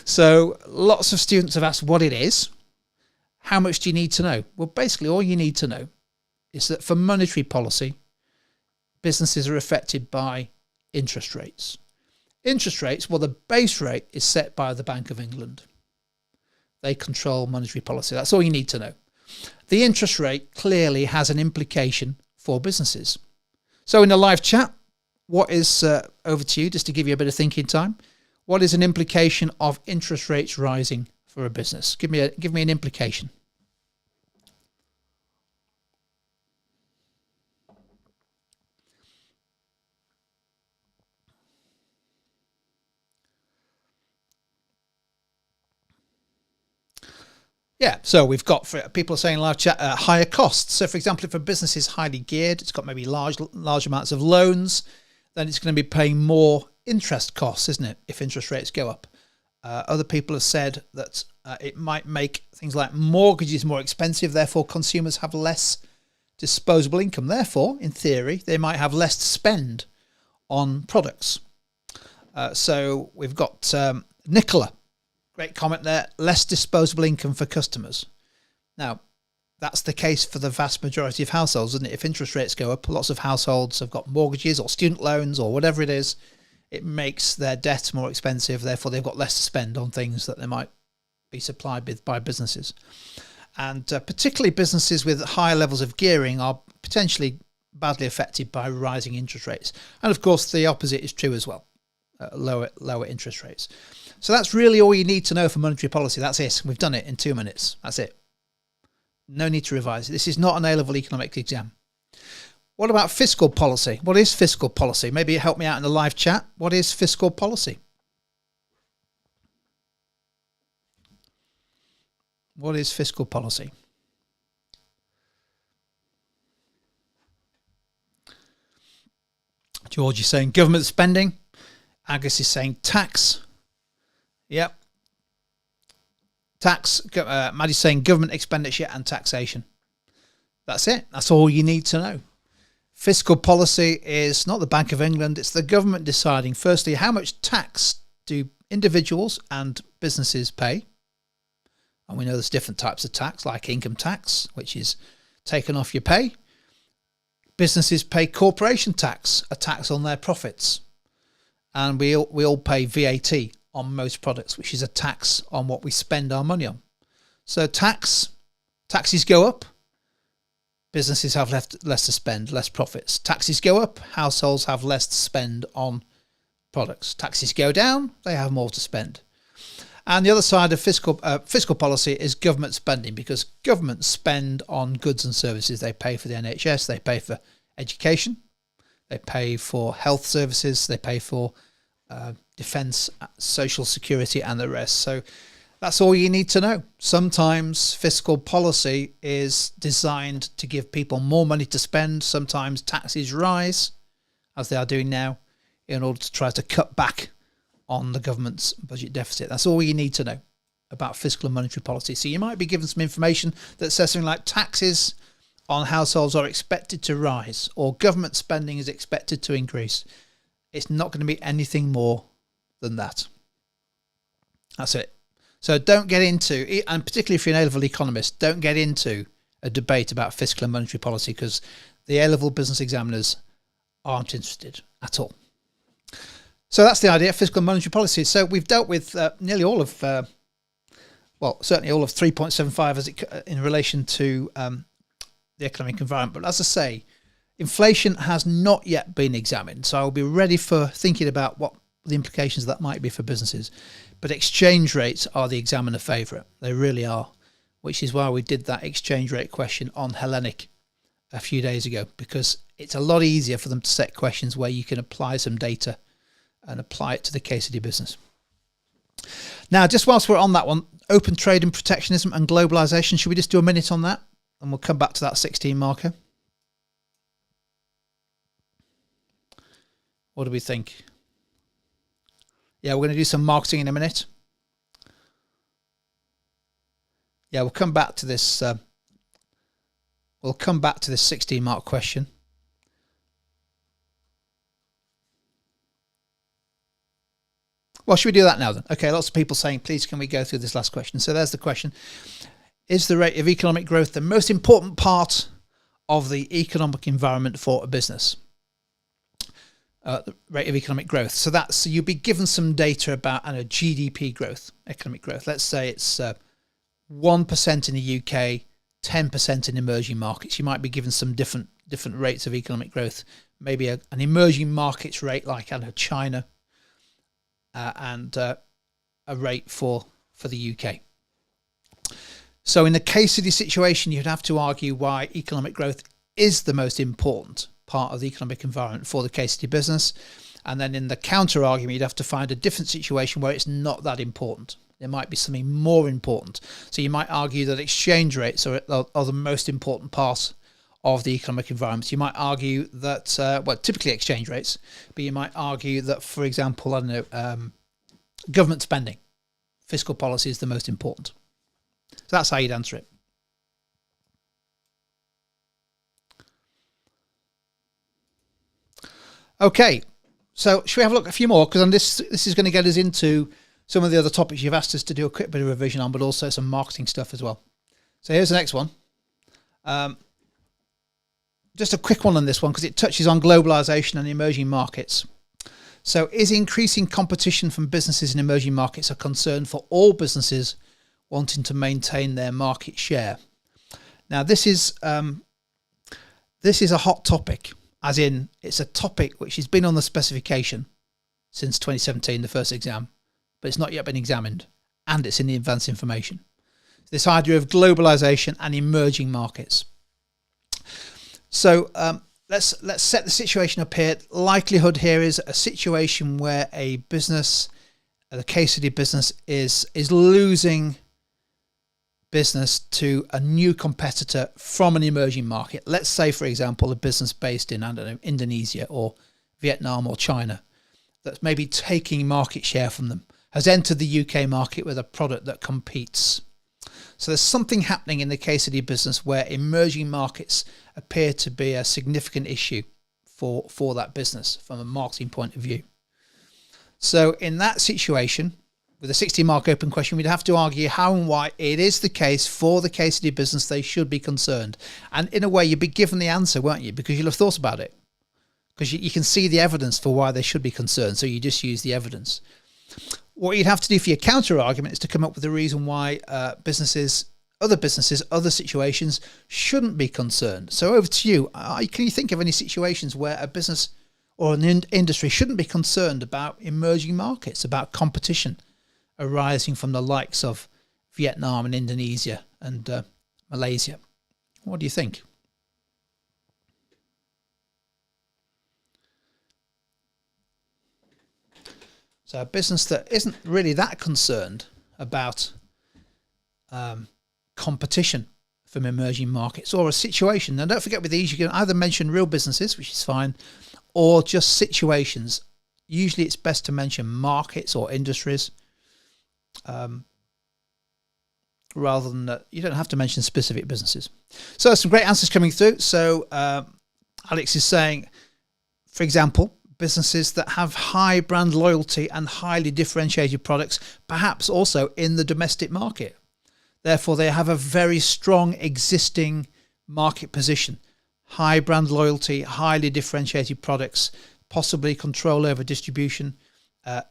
So lots of students have asked what it is. How much do you need to know? Well, basically all you need to know is that for monetary policy, businesses are affected by interest rates. Interest rates, well, the base rate is set by the Bank of England. They control monetary policy. That's all you need to know. The interest rate clearly has an implication for businesses. So in the live chat, what is, over to you, just to give you a bit of thinking time, what is an implication of interest rates rising for a business? Give me an implication. Yeah, so we've got, for people saying in live chat, higher costs. So, for example, if a business is highly geared, it's got maybe large amounts of loans, then it's going to be paying more interest costs, isn't it, if interest rates go up? Other people have said that it might make things like mortgages more expensive, therefore consumers have less disposable income. Therefore, in theory, they might have less to spend on products. So we've got Nicola, great comment there, less disposable income for customers. Now, that's the case for the vast majority of households, isn't it? If interest rates go up, lots of households have got mortgages or student loans or whatever it is. It makes their debt more expensive. Therefore, they've got less to spend on things that they might be supplied with by businesses. And particularly businesses with higher levels of gearing are potentially badly affected by rising interest rates. And of course, the opposite is true as well, lower interest rates. So that's really all you need to know for monetary policy. That's it. We've done it in 2 minutes. That's it. No need to revise it. This is not an A-level economics exam. What about fiscal policy? What is fiscal policy? Maybe help me out in the live chat. What is fiscal policy? What is fiscal policy? George is saying government spending. Agus is saying tax. Yep. Tax. Maddie's saying government expenditure and taxation. That's it. That's all you need to know. Fiscal policy is not the Bank of England. It's the government deciding, firstly, how much tax do individuals and businesses pay. And we know there's different types of tax, like income tax, which is taken off your pay. Businesses pay corporation tax, a tax on their profits. And we all pay VAT on most products, which is a tax on what we spend our money on. So taxes go up. Businesses have less to spend, less profits. Taxes go up, households have less to spend on products. Taxes go down, they have more to spend. And the other side of fiscal policy is government spending, because governments spend on goods and services. They pay for the NHS, they pay for education, they pay for health services, they pay for defence, social security and the rest. So that's all you need to know. Sometimes fiscal policy is designed to give people more money to spend. Sometimes taxes rise, as they are doing now, in order to try to cut back on the government's budget deficit. That's all you need to know about fiscal and monetary policy. So you might be given some information that says something like taxes on households are expected to rise, or government spending is expected to increase. It's not going to be anything more than that. That's it. So don't get into, and particularly if you're an A-level economist, don't get into a debate about fiscal and monetary policy, because the A-level business examiners aren't interested at all. So that's the idea, fiscal and monetary policy. So we've dealt with nearly all of, certainly all of 3.75 in relation to the economic environment. But as I say, inflation has not yet been examined. So I'll be ready for thinking about what the implications of that might be for businesses. But exchange rates are the examiner favourite. They really are, which is why we did that exchange rate question on Hellenic a few days ago, because it's a lot easier for them to set questions where you can apply some data and apply it to the case of your business. Now, just whilst we're on that one, open trade and protectionism and globalization, should we just do a minute on that? And we'll come back to that 16 marker. What do we think? Yeah, we're going to do some marketing in a minute. Yeah, we'll come back to this. We'll come back to this 16 mark question. Well, should we do that now then? Okay, lots of people saying, please, can we go through this last question? So there's the question. Is the rate of economic growth the most important part of the economic environment for a business? The rate of economic growth. So you'll be given some data about GDP growth, economic growth. Let's say it's 1% in the UK, 10% in emerging markets. You might be given some different rates of economic growth. Maybe an emerging markets rate like China, and a rate for the UK. So in the case study situation, you'd have to argue why economic growth is the most important part of the economic environment for the case study business. And then in the counter argument, you'd have to find a different situation where it's not that important. There might be something more important. So you might argue that exchange rates are the most important part of the economic environment. You might argue that, typically exchange rates, but you might argue that, for example, government spending fiscal policy is the most important. So that's how you'd answer it. Okay, so should we have a look at a few more? Because this is going to get us into some of the other topics you've asked us to do a quick bit of revision on, but also some marketing stuff as well. So here's the next one. Just a quick one on this one because it touches on globalization and emerging markets. So is increasing competition from businesses in emerging markets a concern for all businesses wanting to maintain their market share? Now, this is a hot topic, as in it's a topic which has been on the specification since 2017, the first exam, but it's not yet been examined, and it's in the advanced information. This idea of globalization and emerging markets. So let's set the situation up here. Likelihood here is a situation where a business, the case study business, is losing business to a new competitor from an emerging market. Let's say, for example, a business based in, I don't know, Indonesia or Vietnam or China that's maybe taking market share from them, has entered the UK market with a product that competes. So there's something happening in the case study business where emerging markets appear to be a significant issue for that business from a marketing point of view. So in that situation, with a 60-mark open question, we'd have to argue how and why it is the case for the case study business they should be concerned. And in a way, you'd be given the answer, won't you? Because you'll have thought about it. Because you can see the evidence for why they should be concerned. So you just use the evidence. What you'd have to do for your counter argument is to come up with a reason why other situations shouldn't be concerned. So over to you. Can you think of any situations where a business or an industry shouldn't be concerned about emerging markets, about competition arising from the likes of Vietnam and Indonesia and Malaysia? What do you think? So a business that isn't really that concerned about competition from emerging markets, or a situation. Now, don't forget with these, you can either mention real businesses, which is fine, or just situations. Usually it's best to mention markets or industries rather than you don't have to mention specific businesses. So some great answers coming through. So Alex is saying, for example, businesses that have high brand loyalty and highly differentiated products, perhaps also in the domestic market. Therefore, they have a very strong existing market position, high brand loyalty, highly differentiated products, possibly control over distribution,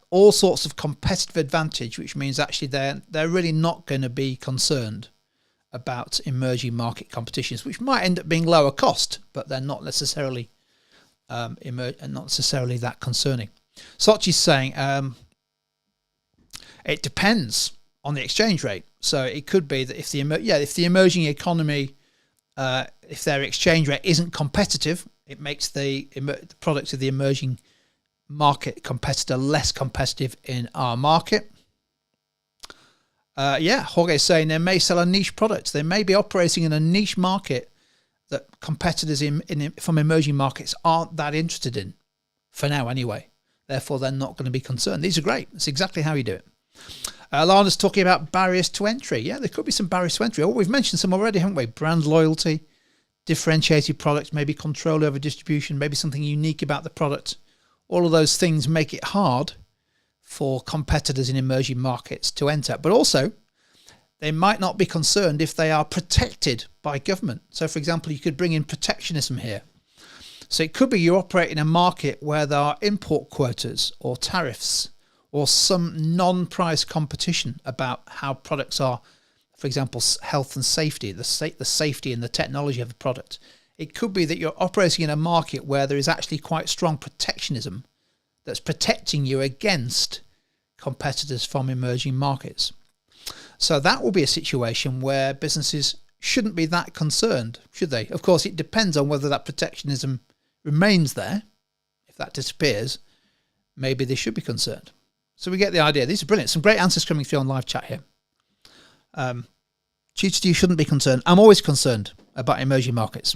all sorts of competitive advantage, which means actually they're really not going to be concerned about emerging market competitions, which might end up being lower cost, but they're not necessarily not necessarily that concerning. Sachi's saying it depends on the exchange rate. So it could be that if the emerging economy, if their exchange rate isn't competitive, it makes the products of the emerging market competitor less competitive in our market. Jorge is saying they may sell a niche product. They may be operating in a niche market that competitors from emerging markets aren't that interested in, for now anyway. Therefore, they're not going to be concerned. These are great. That's exactly how you do it. Lana's talking about barriers to entry. Yeah, there could be some barriers to entry. Oh, we've mentioned some already, haven't we? Brand loyalty, differentiated products, maybe control over distribution, maybe something unique about the product. All of those things make it hard for competitors in emerging markets to enter. But also, they might not be concerned if they are protected by government. So, for example, you could bring in protectionism here. So it could be you operate in a market where there are import quotas or tariffs or some non-price competition about how products are, for example, health and safety, the safety and the technology of the product. It could be that you're operating in a market where there is actually quite strong protectionism that's protecting you against competitors from emerging markets. So that will be a situation where businesses shouldn't be that concerned, should they? Of course, it depends on whether that protectionism remains there. If that disappears, maybe they should be concerned. So we get the idea. These are brilliant. Some great answers coming through on live chat here. You shouldn't be concerned. I'm always concerned about emerging markets.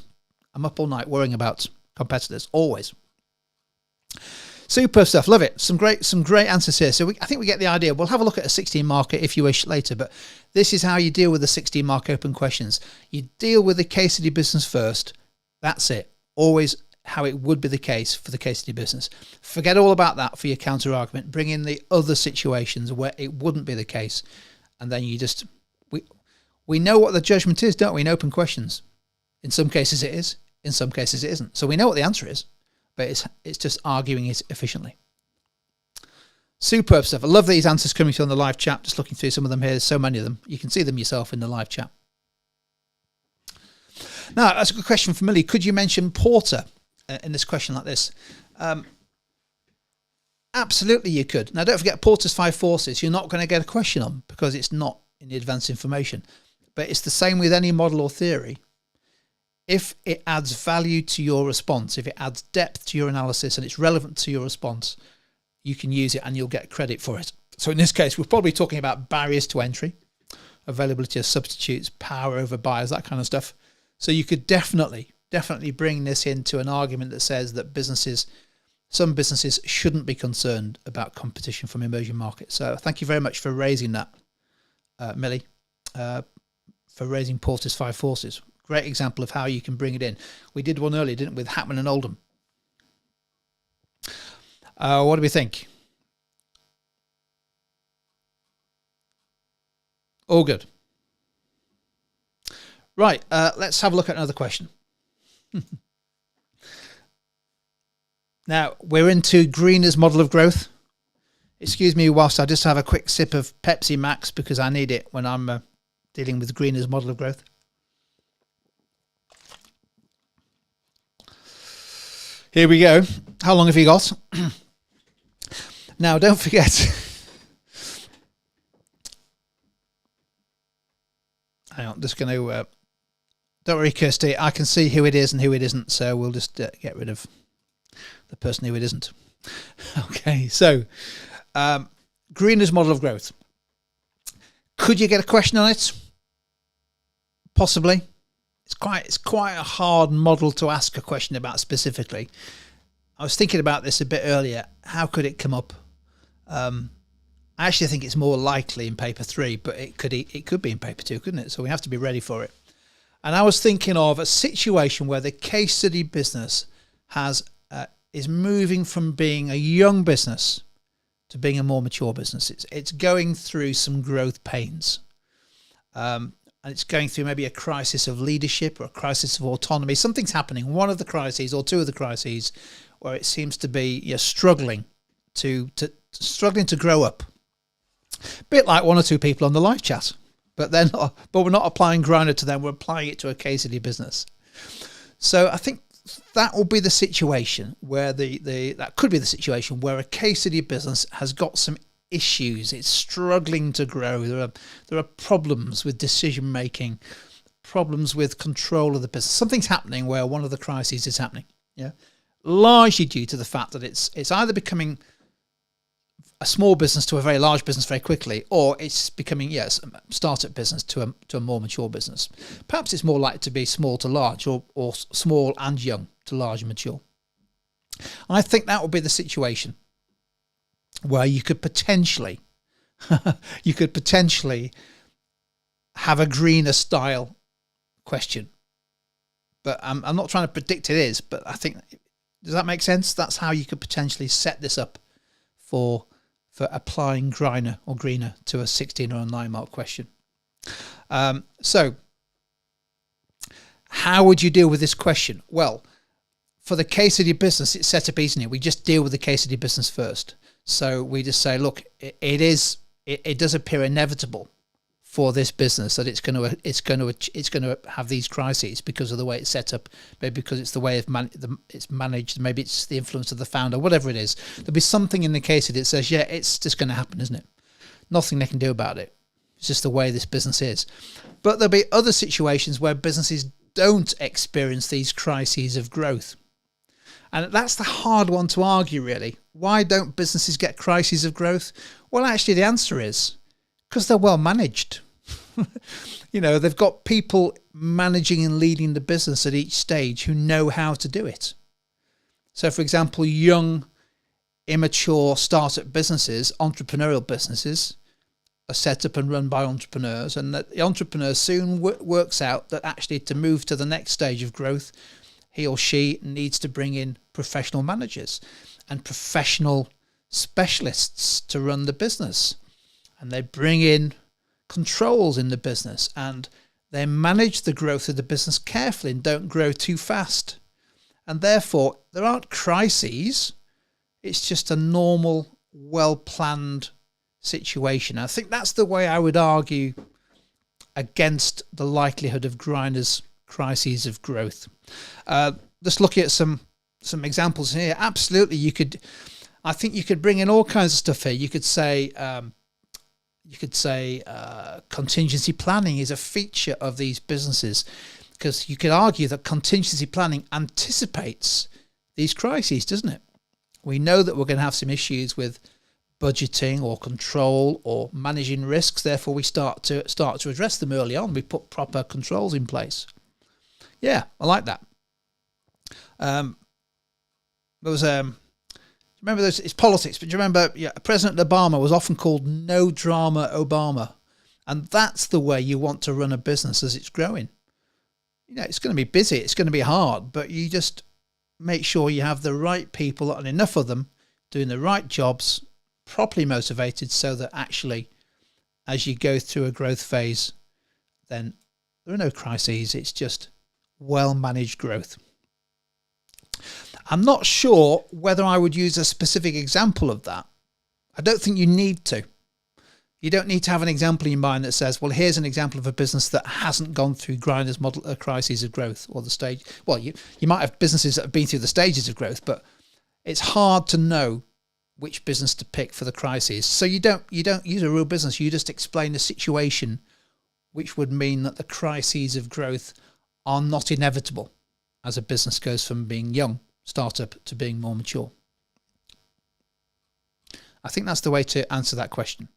I'm up all night worrying about competitors, always. Super stuff. Love it. Some great answers here. So I think we get the idea. We'll have a look at a 16 marker if you wish later, but this is how you deal with the 16 mark open questions. You deal with the case study business first. That's it. Always how it would be the case for the case study business. Forget all about that for your counter argument. Bring in the other situations where it wouldn't be the case. And then you just, we know what the judgment is, don't we, in open questions? In some cases it is, in some cases it isn't. So we know what the answer is, but it's just arguing it efficiently. Superb stuff. I love these answers coming through on the live chat. Just looking through some of them here. There's so many of them. You can see them yourself in the live chat. Now, that's a good question from Millie. Could you mention Porter in this question like this? Absolutely you could. Now, don't forget Porter's 5 forces. You're not going to get a question on because it's not in the advanced information. But it's the same with any model or theory. If it adds value to your response, if it adds depth to your analysis and it's relevant to your response, you can use it and you'll get credit for it. So in this case, we're probably talking about barriers to entry, availability of substitutes, power over buyers, that kind of stuff. So you could definitely bring this into an argument that says that some businesses shouldn't be concerned about competition from emerging markets. So thank you very much for raising that, Millie, for raising Porter's 5 forces. Great example of how you can bring it in. We did one earlier, didn't we, with Hatman and Oldham. What do we think? All good. Right, let's have a look at another question. Now, we're into Greiner's model of growth. Excuse me whilst I just have a quick sip of Pepsi Max because I need it when I'm dealing with Greiner's model of growth. Here we go. How long have you got? Now, don't forget. Hang on, just going to... don't worry, Kirsty. I can see who it is and who it isn't, so we'll just get rid of the person who it isn't. Okay, so Greiner's model of growth. Could you get a question on it? Possibly. It's quite a hard model to ask a question about specifically. I was thinking about this a bit earlier. How could it come up? I actually think it's more likely in paper 3, but it could be in paper 2, couldn't it? So we have to be ready for it. And I was thinking of a situation where the case study business is moving from being a young business to being a more mature business. It's going through some growth pains. And it's going through maybe a crisis of leadership or a crisis of autonomy. Something's happening. One of the crises or two of the crises where it seems to be struggling to grow up. A bit like one or two people on the live chat. But we're not applying Greiner to them. We're applying it to a case study business. So I think that will be the situation where that could be the situation where a case study business has got some issues. It's struggling to grow. There are problems with decision making, problems with control of the business. Something's happening where one of the crises is happening. Yeah, largely due to the fact that it's either becoming a small business to a very large business very quickly, or it's becoming a startup business to a more mature business. Perhaps it's more likely to be small to large, or small and young to large and mature. I think that will be the situation where you could potentially have a Greiner style question. But I'm not trying to predict it is, but I think, does that make sense? That's how you could potentially set this up for applying Greiner to a 16 or a 9 mark question. So how would you deal with this question? Well, for the case study business, it's set up easily. We just deal with the case study business first. So we just say, look, it does appear inevitable for this business that it's going to have these crises because of the way it's set up, maybe because it's the way it's managed, maybe it's the influence of the founder, whatever it is. There'll be something in the case that says, yeah, it's just going to happen, isn't it? Nothing they can do about it. It's just the way this business is. But there'll be other situations where businesses don't experience these crises of growth. And that's the hard one to argue, really. Why don't businesses get crises of growth? Well, actually, the answer is because they're well managed. They've got people managing and leading the business at each stage who know how to do it. So, for example, young immature startup businesses, entrepreneurial businesses, are set up and run by entrepreneurs, and that the entrepreneur soon works out that actually to move to the next stage of growth, he or she needs to bring in professional managers and professional specialists to run the business. And they bring in controls in the business, and they manage the growth of the business carefully and don't grow too fast. And therefore, there aren't crises. It's just a normal, well-planned situation. I think that's the way I would argue against the likelihood of Greiner's crises of growth. Just looking at some examples here, absolutely I think you could bring in all kinds of stuff here. You could say contingency planning is a feature of these businesses, because you could argue that contingency planning anticipates these crises, doesn't it? We know that we're going to have some issues with budgeting or control or managing risks. Therefore, we start to address them early on. We put proper controls in place. Yeah, I like that. There was remember this? It's politics, but do you remember? Yeah, President Obama was often called "No Drama Obama," and that's the way you want to run a business as it's growing. It's going to be busy, it's going to be hard, but you just make sure you have the right people and enough of them doing the right jobs, properly motivated, so that actually as you go through a growth phase, then there are no crises. It's just well-managed growth. I'm not sure whether I would use a specific example of that. I don't think you need to. You don't need to have an example in mind that says, well, here's an example of a business that hasn't gone through Greiner's model crises of growth, or the stage. Well, you might have businesses that have been through the stages of growth, but it's hard to know which business to pick for the crises. So you don't use a real business. You just explain the situation, which would mean that the crises of growth are not inevitable as a business goes from being young, startup, to being more mature. I think that's the way to answer that question.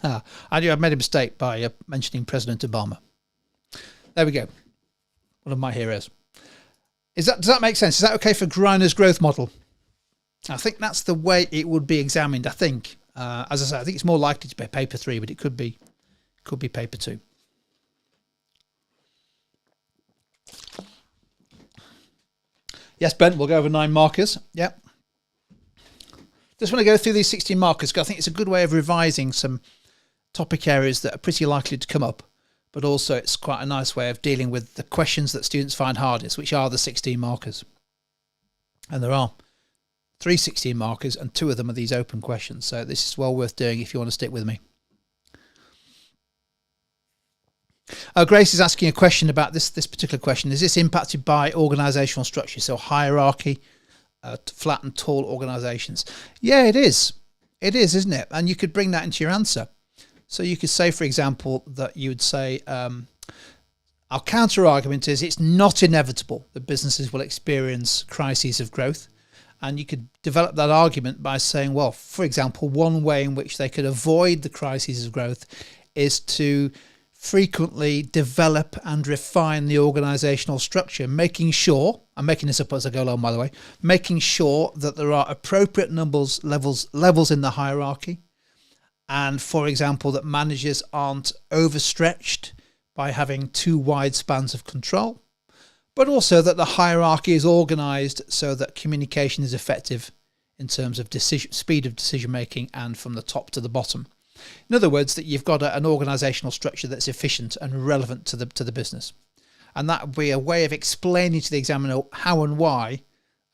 I knew I've made a mistake by mentioning President Obama. There we go. One of my heroes. Does that make sense? Is that okay for Greiner's growth model? I think that's the way it would be examined. I think, as I said, I think it's more likely to be paper 3, but it could be paper 2. Yes, Ben, we'll go over 9 markers. Yep. Just want to go through these 16 markers because I think it's a good way of revising some topic areas that are pretty likely to come up, but also it's quite a nice way of dealing with the questions that students find hardest, which are the 16 markers. And there are 3 16 markers, and 2 of them are these open questions. So this is well worth doing if you want to stick with me. Grace is asking a question about this particular question. Is this impacted by organisational structure? So hierarchy, flat and tall organisations. Yeah, it is. It is, isn't it? And you could bring that into your answer. So you could say, for example, that you would say, our counter argument is it's not inevitable that businesses will experience crises of growth. And you could develop that argument by saying, well, for example, one way in which they could avoid the crises of growth is to frequently develop and refine the organisational structure, making sure, I'm making this up as I go along, by the way, making sure that there are appropriate levels in the hierarchy. And, for example, that managers aren't overstretched by having too wide spans of control, but also that the hierarchy is organised so that communication is effective in terms of speed of decision making and from the top to the bottom. In other words, that you've got an organisational structure that's efficient and relevant to the business. And that would be a way of explaining to the examiner how and why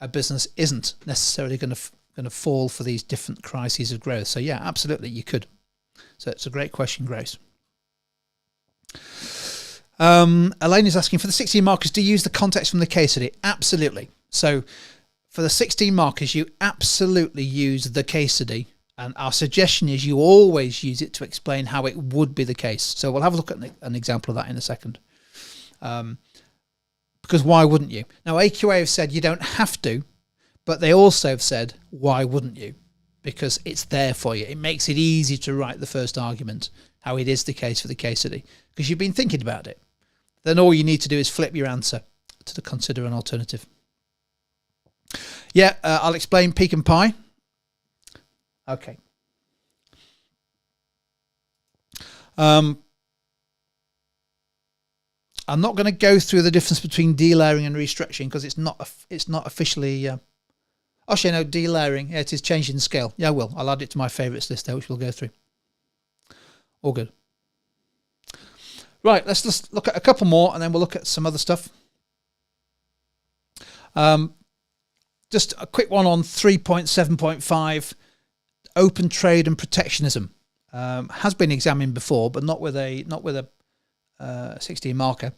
a business isn't necessarily going to fall for these different crises of growth. So yeah, absolutely, you could. So it's a great question, Grace. Elaine is asking, for the 16 markers, do you use the context from the case study? Absolutely. So for the 16 markers, you absolutely use the case study. And our suggestion is you always use it to explain how it would be the case. So we'll have a look at an example of that in a second. Because why wouldn't you? Now, AQA have said you don't have to, but they also have said, why wouldn't you? Because it's there for you. It makes it easy to write the first argument, how it is the case for the case study, because you've been thinking about it. Then all you need to do is flip your answer. to consider an alternative. Yeah, I'll explain peak and pie. Okay. I'm not going to go through the difference between delayering and restructuring because it's not officially. Actually, no, delayering. Yeah, it is changing scale. Yeah, I will. I'll add it to my favourites list there, which we'll go through. All good. Right, let's just look at a couple more, and then we'll look at some other stuff. Just a quick one on 3.7.5, open trade and protectionism. Has been examined before, but not with a 16 marker.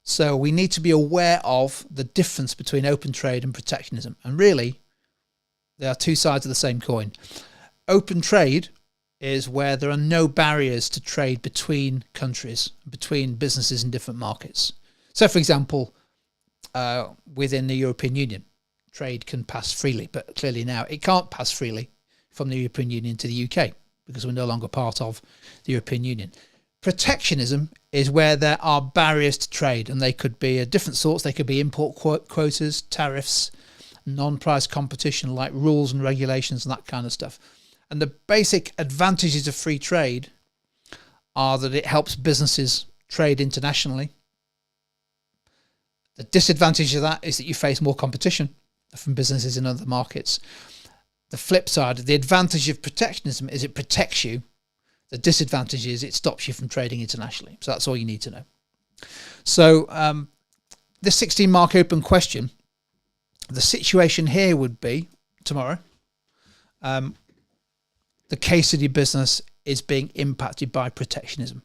So we need to be aware of the difference between open trade and protectionism. And really, they are two sides of the same coin. Open trade is where there are no barriers to trade between countries, between businesses in different markets. So, for example, within the European Union, trade can pass freely, but clearly now it can't pass freely from the European Union to the UK because we're no longer part of the European Union. Protectionism is where there are barriers to trade, and they could be of different sorts. They could be import quotas, tariffs, non-price competition like rules and regulations and that kind of stuff. And the basic advantages of free trade are that it helps businesses trade internationally. The disadvantage of that is that you face more competition from businesses in other markets. The flip side, the advantage of protectionism is it protects you. The disadvantage is it stops you from trading internationally. So that's all you need to know. So this 16 mark open question, the situation here would be tomorrow, the case study business is being impacted by protectionism.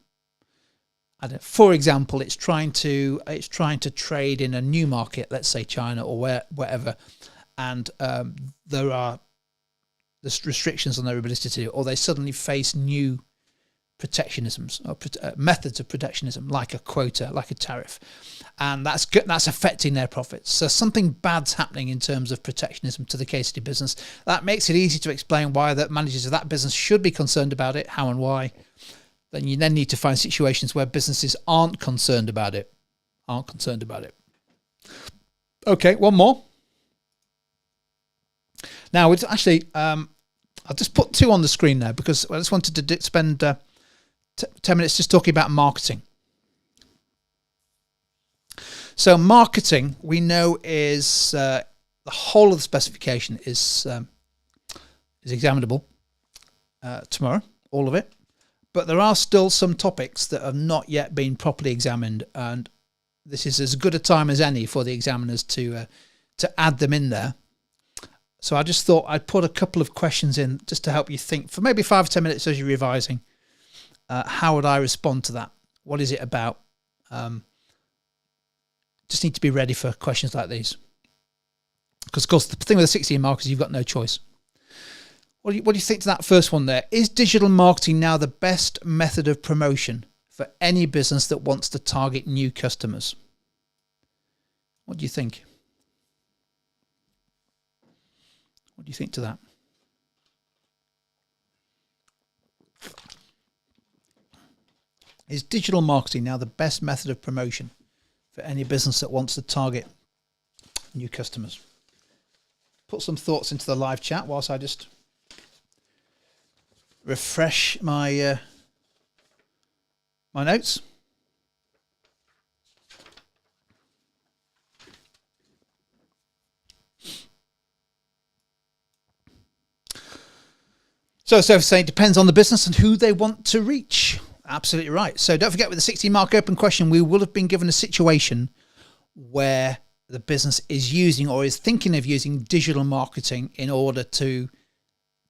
And for example, it's trying to trade in a new market, let's say China or wherever, and there are restrictions on their ability to do it, or they suddenly face new protectionisms or methods of protectionism, like a quota, like a tariff, and that's affecting their profits. So something bad's happening in terms of protectionism to the case study business. That makes it easy to explain why the managers of that business should be concerned about it, how and why. Then you need to find situations where businesses aren't concerned about it. Okay, one more. Now, it's actually, I'll just put two on the screen there because I just wanted to spend 10 minutes just talking about marketing. So marketing, we know, is the whole of the specification is examinable tomorrow, all of it. But there are still some topics that have not yet been properly examined, and this is as good a time as any for the examiners to add them in there. So I just thought I'd put a couple of questions in just to help you think for maybe 5 or 10 minutes as you're revising. How would I respond to that? What is it about? Just need to be ready for questions like these. Because, of course, the thing with the 16 markers, you've got no choice. What do you think to that first one there? Is digital marketing now the best method of promotion for any business that wants to target new customers? What do you think? What do you think to that? Is digital marketing now the best method of promotion for any business that wants to target new customers? Put some thoughts into the live chat whilst I just refresh my my notes. So saying it depends on the business and who they want to reach. Absolutely right. So don't forget, with the 16 mark open question, we will have been given a situation where the business is using or is thinking of using digital marketing in order to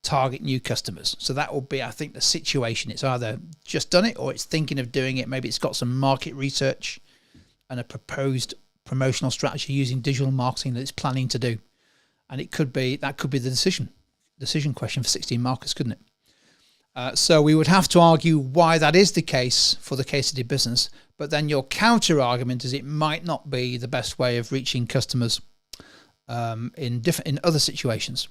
target new customers. So that will be, I think, the situation. It's either just done it or it's thinking of doing it. Maybe it's got some market research and a proposed promotional strategy using digital marketing that it's planning to do. And that could be the decision question for 16 markers, couldn't it? So we would have to argue why that is the case for the case study business, but then your counter argument is it might not be the best way of reaching customers in other situations.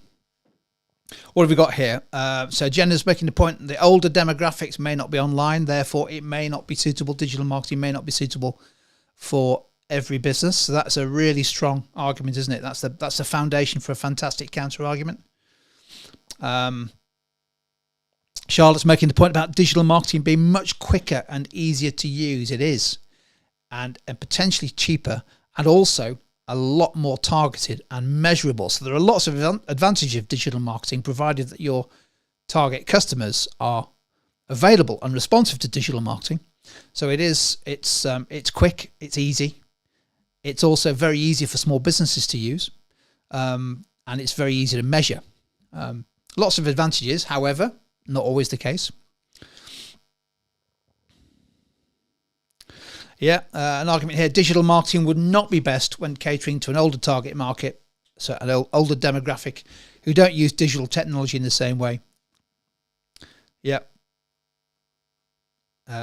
What have we got here? So Jenna's making the point the older demographics may not be online, therefore it may not be suitable. Digital marketing may not be suitable for every business. So that's a really strong argument, isn't it? That's the foundation for a fantastic counter argument. Charlotte's making the point about digital marketing being much quicker and easier to use. It is, and potentially cheaper, and also a lot more targeted and measurable. So there are lots of advantages of digital marketing, provided that your target customers are available and responsive to digital marketing. So it's quick, it's easy. It's also very easy for small businesses to use, and it's very easy to measure. Lots of advantages, however, not always the case. Yeah, an argument here: digital marketing would not be best when catering to an older target market, so an older demographic who don't use digital technology in the same way. Yeah.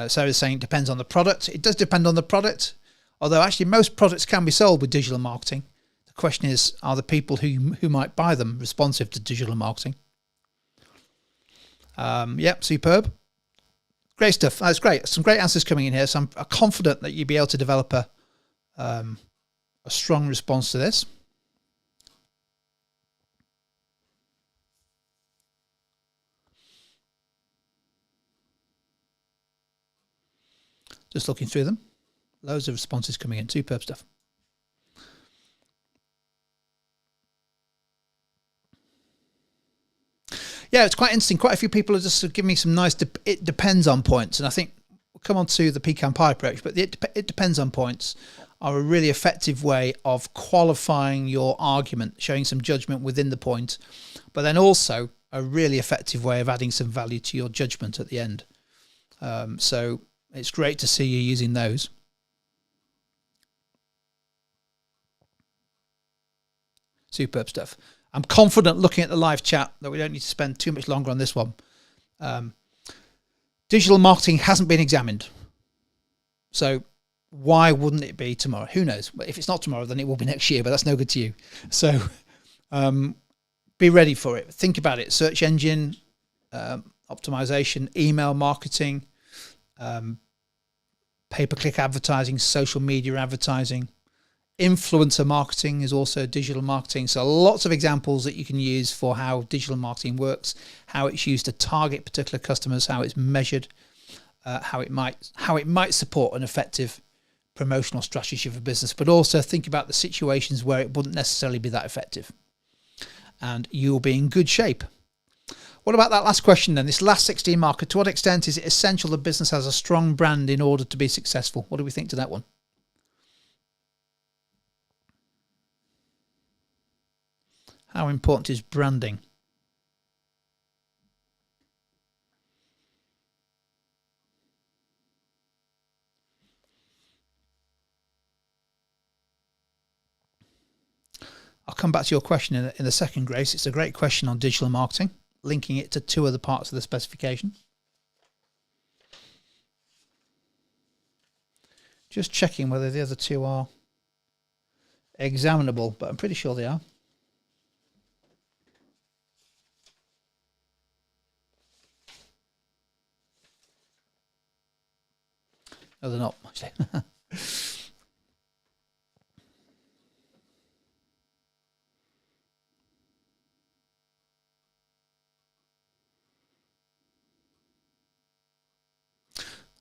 Sarah's saying it depends on the product. It does depend on the product, although actually most products can be sold with digital marketing. The question is, are the people who might buy them responsive to digital marketing? Yep, superb. Great stuff. That's great. Some great answers coming in here. So I'm confident that you'll be able to develop a strong response to this. Just looking through them. Loads of responses coming in. Superb stuff. Yeah, it's quite interesting. Quite a few people are just giving me some nice it depends on points. And I think we'll come on to the pecan pie approach, but it depends on points are a really effective way of qualifying your argument, showing some judgment within the point, but then also a really effective way of adding some value to your judgment at the end. So it's great to see you using those. Superb stuff. I'm confident, looking at the live chat, that we don't need to spend too much longer on this one. Digital marketing hasn't been examined. So why wouldn't it be tomorrow? Who knows? If it's not tomorrow, then it will be next year, but that's no good to you. So be ready for it. Think about it. Search engine optimization, email marketing, pay-per-click advertising, social media advertising. Influencer marketing is also digital marketing. So lots of examples that you can use for how digital marketing works, how it's used to target particular customers, how it's measured, how it might support an effective promotional strategy for business, but also think about the situations where it wouldn't necessarily be that effective. And you'll be in good shape. What about that last question then? This last 16 marker, to what extent is it essential the business has a strong brand in order to be successful? What do we think to that one? How important is branding? I'll come back to your question in a second, Grace. It's a great question on digital marketing, linking it to two other parts of the specification. Just checking whether the other two are examinable, but I'm pretty sure they are. No, they're not, actually.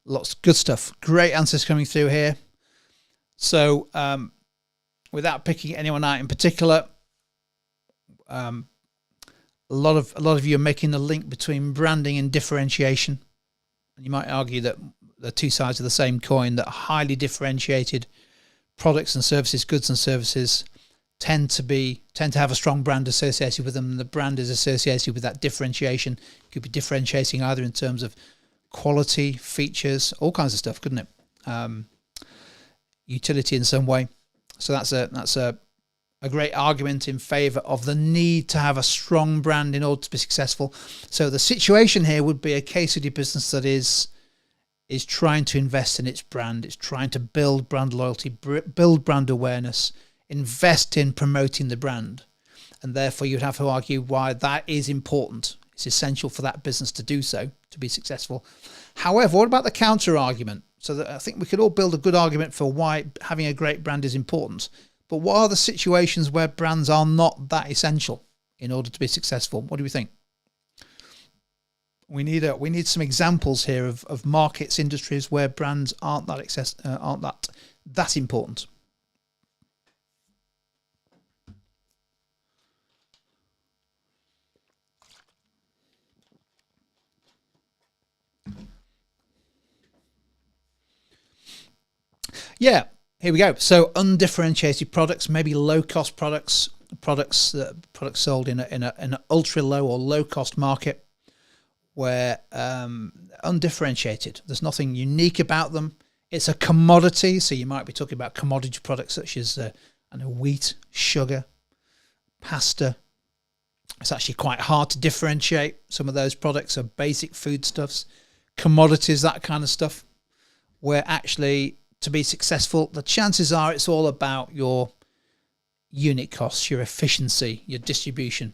Lots of good stuff. Great answers coming through here. So without picking anyone out in particular, a lot of you are making the link between branding and differentiation. And you might argue that the two sides of the same coin, that highly differentiated products and services, goods and services, tend to have a strong brand associated with them, and the brand is associated with that differentiation. It could be differentiating either in terms of quality, features, all kinds of stuff, couldn't it? Utility in some way. So that's a great argument in favor of the need to have a strong brand in order to be successful. So the situation here would be a case study business that is trying to invest in its brand. It's trying to build brand loyalty, build brand awareness, invest in promoting the brand. And therefore you'd have to argue why that is important. It's essential for that business to do so, to be successful. However, what about the counter argument? So that I think we could all build a good argument for why having a great brand is important. But what are the situations where brands are not that essential in order to be successful? What do we think? We need some examples here of markets, industries where brands aren't that important. Yeah, here we go. So undifferentiated products, maybe low-cost products sold in an ultra-low or low-cost market where undifferentiated. There's nothing unique about them. It's a commodity, so you might be talking about commodity products such as wheat, sugar, pasta. It's actually quite hard to differentiate. Some of those products are basic foodstuffs, commodities, that kind of stuff, where actually to be successful, the chances are it's all about your unit costs, your efficiency, your distribution,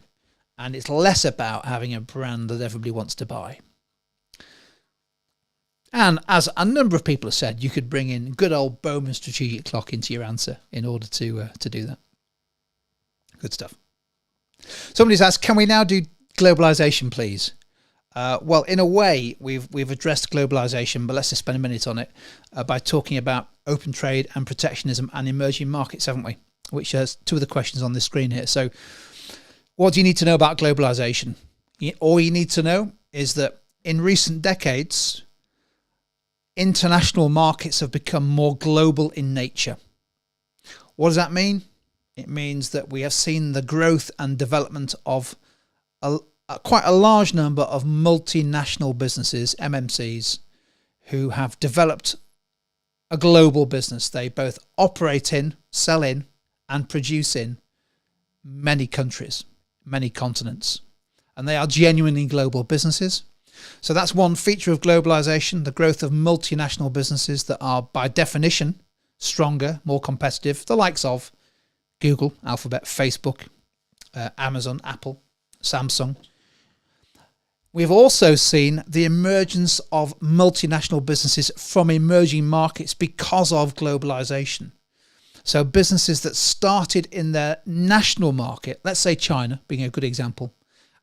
and it's less about having a brand that everybody wants to buy. And as a number of people have said, you could bring in good old Bowman strategic clock into your answer in order to do that. Good stuff. Somebody's asked, can we now do globalization, please? Well, in a way, we've addressed globalization, but let's just spend a minute on it by talking about open trade and protectionism and emerging markets, haven't we? Which has two of the questions on the screen here. So what do you need to know about globalization? All you need to know is that in recent decades, international markets have become more global in nature. What does that mean? It means that we have seen the growth and development of quite a large number of multinational businesses, MNCs, who have developed a global business. They both operate in, sell in, and produce in many countries, many continents. And they are genuinely global businesses. So that's one feature of globalization, the growth of multinational businesses that are by definition stronger, more competitive, the likes of Google, Alphabet, Facebook, Amazon, Apple, Samsung. We've also seen the emergence of multinational businesses from emerging markets because of globalization. So businesses that started in their national market, let's say China being a good example,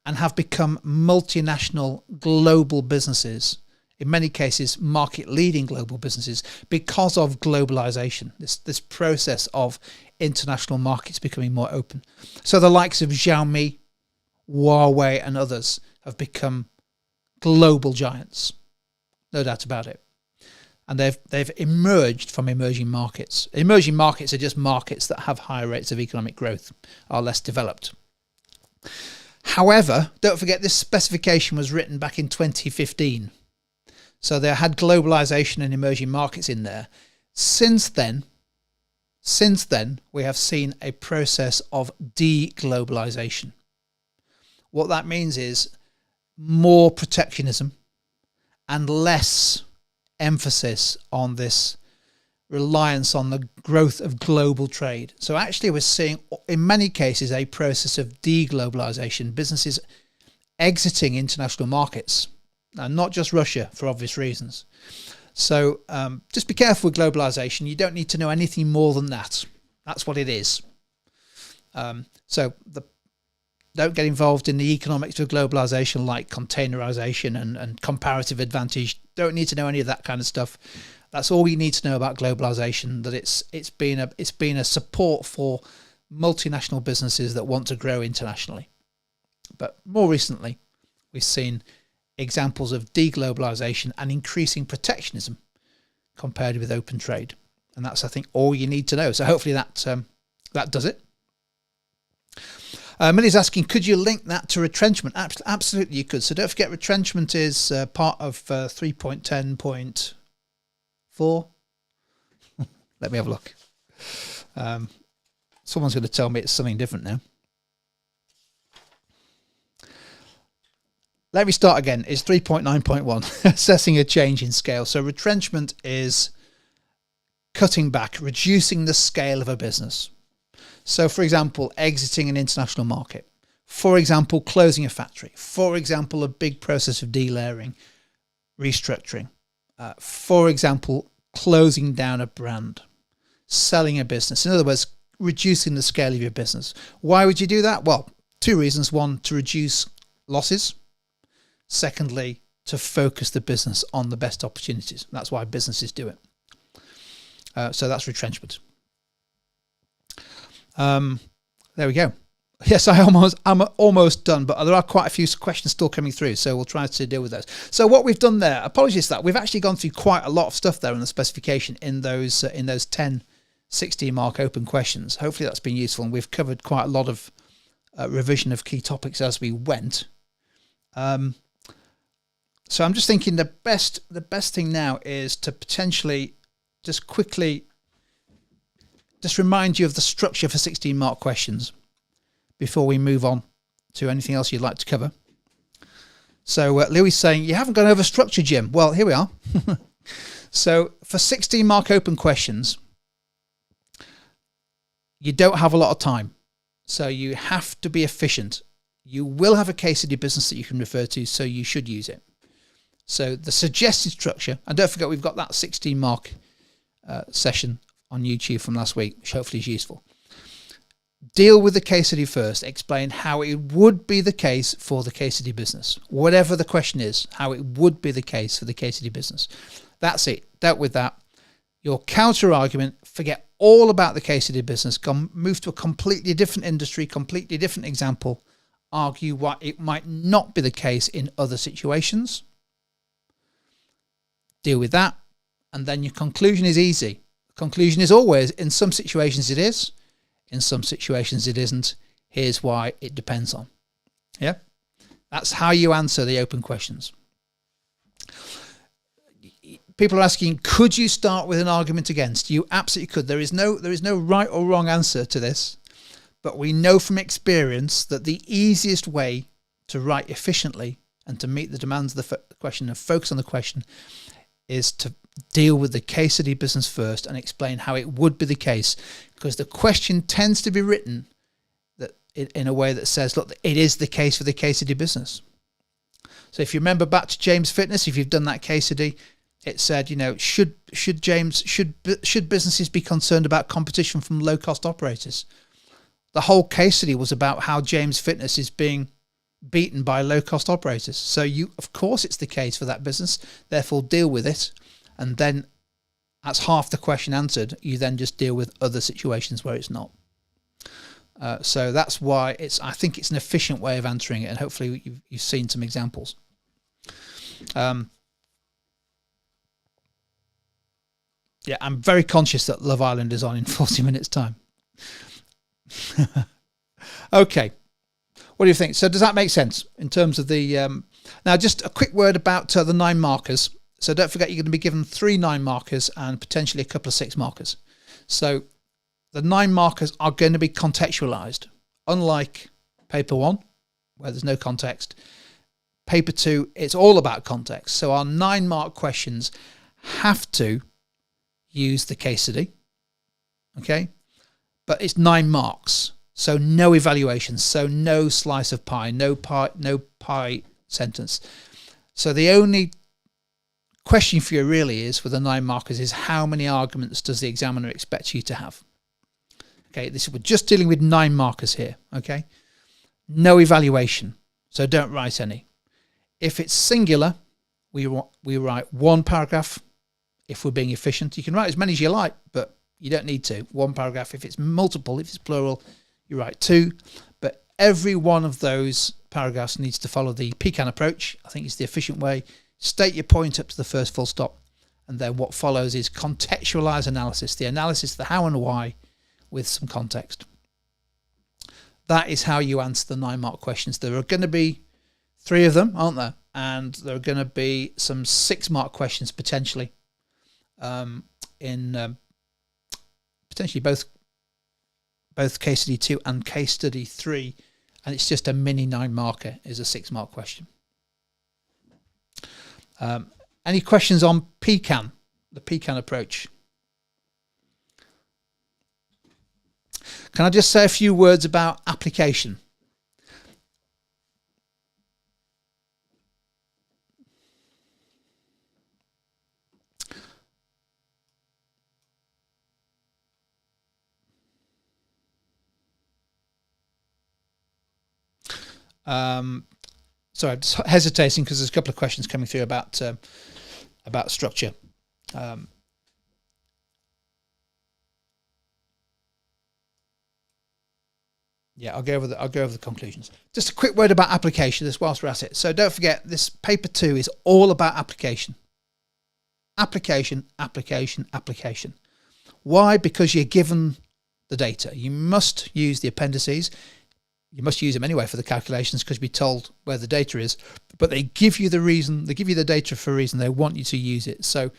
and have become multinational global businesses, in many cases market-leading global businesses, because of globalization, this process of international markets becoming more open. So the likes of Xiaomi, Huawei and others have become global giants, no doubt about it. And they've emerged from emerging markets. Emerging markets are just markets that have higher rates of economic growth, are less developed. However, don't forget this specification was written back in 2015. So they had globalization and emerging markets in there. Since then, we have seen a process of de-globalization. What that means is more protectionism and less emphasis on this reliance on the growth of global trade. So actually we're seeing in many cases a process of de-globalization, businesses exiting international markets, and not just Russia for obvious reasons. So just be careful with globalization. You don't need to know anything more than that. That's what it is. Don't get involved in the economics of globalization like containerization and comparative advantage. Don't need to know any of that kind of stuff. That's all you need to know about globalization, that it's been a support for multinational businesses that want to grow internationally. But more recently, we've seen examples of deglobalization and increasing protectionism compared with open trade. And that's, I think, all you need to know. So hopefully that does it. Millie's asking, could you link that to retrenchment? Absolutely, you could. So don't forget, retrenchment is part of 3.10.4. Let me have a look. Someone's going to tell me it's something different now. Let me start again. It's 3.9.1, assessing a change in scale. So retrenchment is cutting back, reducing the scale of a business. So, for example, exiting an international market. For example, closing a factory. For example, a big process of delayering, restructuring. For example, closing down a brand, selling a business. In other words, reducing the scale of your business. Why would you do that? Well, two reasons. One, to reduce losses. Secondly, to focus the business on the best opportunities. That's why businesses do it. So that's retrenchment. There we go. Yes, I'm almost done, but there are quite a few questions still coming through, so we'll try to deal with those. So what we've done there, apologies for that, we've actually gone through quite a lot of stuff there in the specification in those 10, 16 mark open questions. Hopefully that's been useful, and we've covered quite a lot of revision of key topics as we went. So I'm just thinking the best thing now is to potentially just quickly just remind you of the structure for 16 mark questions before we move on to anything else you'd like to cover. So Louis saying, you haven't gone over structure, Jim. Well, here we are. So for 16 mark open questions, you don't have a lot of time. So you have to be efficient. You will have a case study business that you can refer to, so you should use it. So the suggested structure, and don't forget we've got that 16 mark session on YouTube from last week, which hopefully is useful. Deal with the case study first. Explain how it would be the case for the case study business. Whatever the question is, how it would be the case for the case study business. That's it. Dealt with that. Your counter argument, forget all about the case study business. Move to a completely different industry, completely different example. Argue why it might not be the case in other situations. Deal with that. And then your conclusion is easy. The conclusion is always, in some situations it is. In some situations it isn't. Here's why it depends on. Yeah? That's how you answer the open questions. People are asking, could you start with an argument against? You absolutely could. There is no right or wrong answer to this. But we know from experience that the easiest way to write efficiently and to meet the demands of the question and focus on the question is to deal with the case study business first and explain how it would be the case, because the question tends to be written that in a way that says, look, it is the case for the case study business. So if you remember back to James Fitness, if you've done that case study, it said, should businesses be concerned about competition from low cost operators? The whole case study was about how James Fitness is being beaten by low cost operators. So of course it's the case for that business, therefore deal with it. And then that's half the question answered. You then just deal with other situations where it's not. So that's why I think it's an efficient way of answering it. And hopefully you've seen some examples. Yeah, I'm very conscious that Love Island is on in 40 minutes time. Okay. What do you think? So does that make sense in terms of the... now, just a quick word about the 9 markers. So don't forget, you're going to be given 3 9 markers and potentially a couple of 6 markers. So the 9 markers are going to be contextualized. Unlike paper 1, where there's no context, paper 2, it's all about context. So our 9 mark questions have to use the case study. Okay? But it's 9 marks. So no evaluation. So no slice of pie. No pie sentence. So the only question for you really is, for the 9 markers, is how many arguments does the examiner expect you to have? Okay, we're just dealing with 9 markers here. Okay, no evaluation, so don't write any. If it's singular, we write 1 paragraph. If we're being efficient, you can write as many as you like, but you don't need to. 1 paragraph. If it's multiple, if it's plural, you write 2. But every one of those paragraphs needs to follow the pecan approach. I think it's the efficient way. State your point up to the first full stop, and then what follows is contextualize analysis, the analysis of the how and why with some context. That is how you answer the 9 mark questions. There are going to be 3 of them, aren't there? And there are going to be some 6 mark questions potentially in potentially both case study 2 and case study 3, and it's just a mini 9 marker is a 6 mark question. Any questions on pecan, the pecan approach? Can I just say a few words about application? Sorry, I'm just hesitating because there's a couple of questions coming through about structure. Yeah, I'll go over the conclusions. Just a quick word about application this whilst we're at it. So don't forget, this paper 2 is all about application. Application, application, application. Why? Because you're given the data. You must use the appendices. You must use them anyway for the calculations because you'll be told where the data is. But they give you the reason, they give you the data for a reason. They want you to use it. So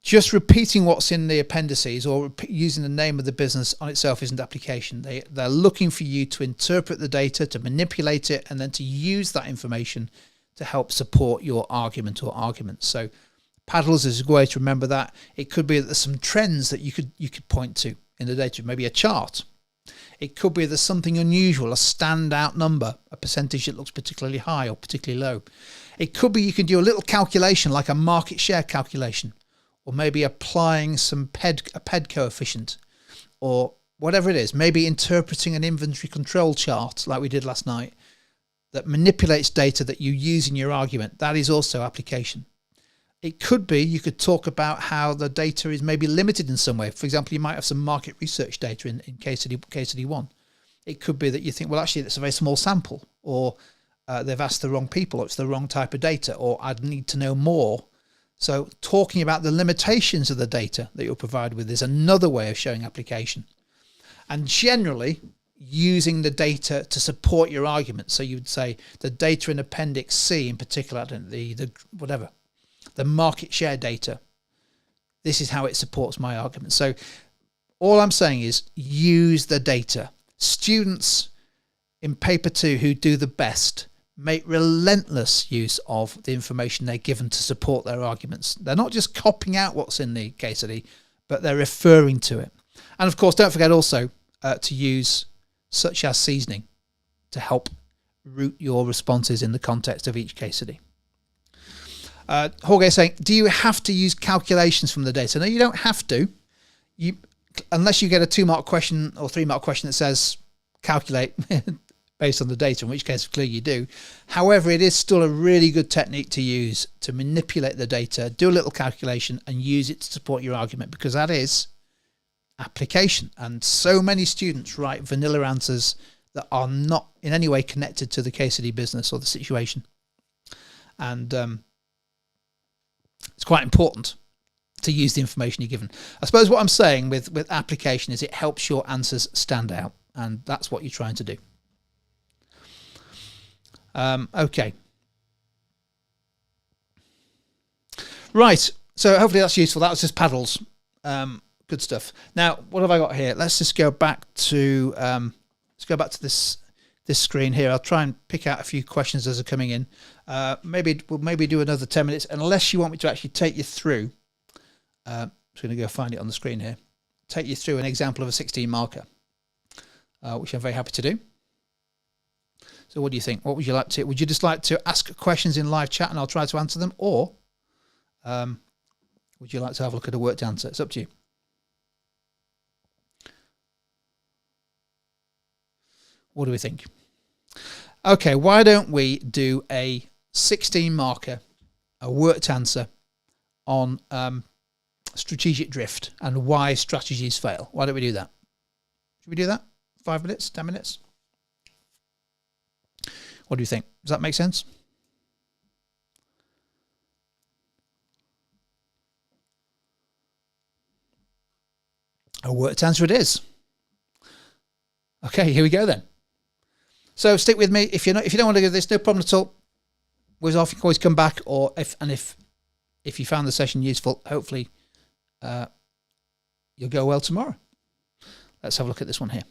just repeating what's in the appendices or using the name of the business on itself isn't application. They're looking for you to interpret the data, to manipulate it, and then to use that information to help support your argument or arguments. So paddles is a way to remember that. It could be that there's some trends that you could point to in the data, maybe a chart. It could be there's something unusual, a standout number, a percentage that looks particularly high or particularly low. It could be you can do a little calculation like a market share calculation, or maybe applying a PED coefficient, or whatever it is, maybe interpreting an inventory control chart like we did last night that manipulates data that you use in your argument. That is also application. It could be you could talk about how the data is maybe limited in some way. For example, you might have some market research data in case study 1. It could be that you think, well, actually, it's a very small sample, or they've asked the wrong people, or it's the wrong type of data, or I'd need to know more. So talking about the limitations of the data that you'll provide with is another way of showing application. And generally, using the data to support your argument. So you'd say the data in Appendix C in particular, the market share data, this is how it supports my argument. So all I'm saying is use the data. Students in paper 2 who do the best make relentless use of the information they're given to support their arguments. They're not just copying out what's in the case study, but they're referring to it. And of course, don't forget also to use such as seasoning to help root your responses in the context of each case study. Jorge is saying, do you have to use calculations from the data? No, you don't have to. Unless you get a 2-mark question or 3-mark question that says calculate based on the data, in which case clearly you do. However, it is still a really good technique to use to manipulate the data, do a little calculation and use it to support your argument, because that is application. And so many students write vanilla answers that are not in any way connected to the case study business or the situation. And it's quite important to use the information you're given. I suppose what I'm saying with application is it helps your answers stand out, and that's what you're trying to do. Okay. Right. So hopefully that's useful. That was just paddles. Good stuff. Now, what have I got here? Let's just go back to this screen here. I'll try and pick out a few questions as they're coming in. We'll do another 10 minutes, unless you want me to actually take you through. I'm just going to go find it on the screen here. Take you through an example of a 16 marker, which I'm very happy to do. So what do you think? What would you like to? Would you just like to ask questions in live chat and I'll try to answer them, or would you like to have a look at a worked answer? It's up to you. What do we think? Okay, why don't we do a 16 marker, a worked answer on strategic drift and why strategies fail? Why don't we do that? Should we do that? 5 minutes, 10 minutes? What do you think? Does that make sense? A worked answer it is. Okay, here we go then. So stick with me. If you don't want to do this, no problem at all. You can always come back, or if you found the session useful, hopefully you'll go well tomorrow. Let's have a look at this one here.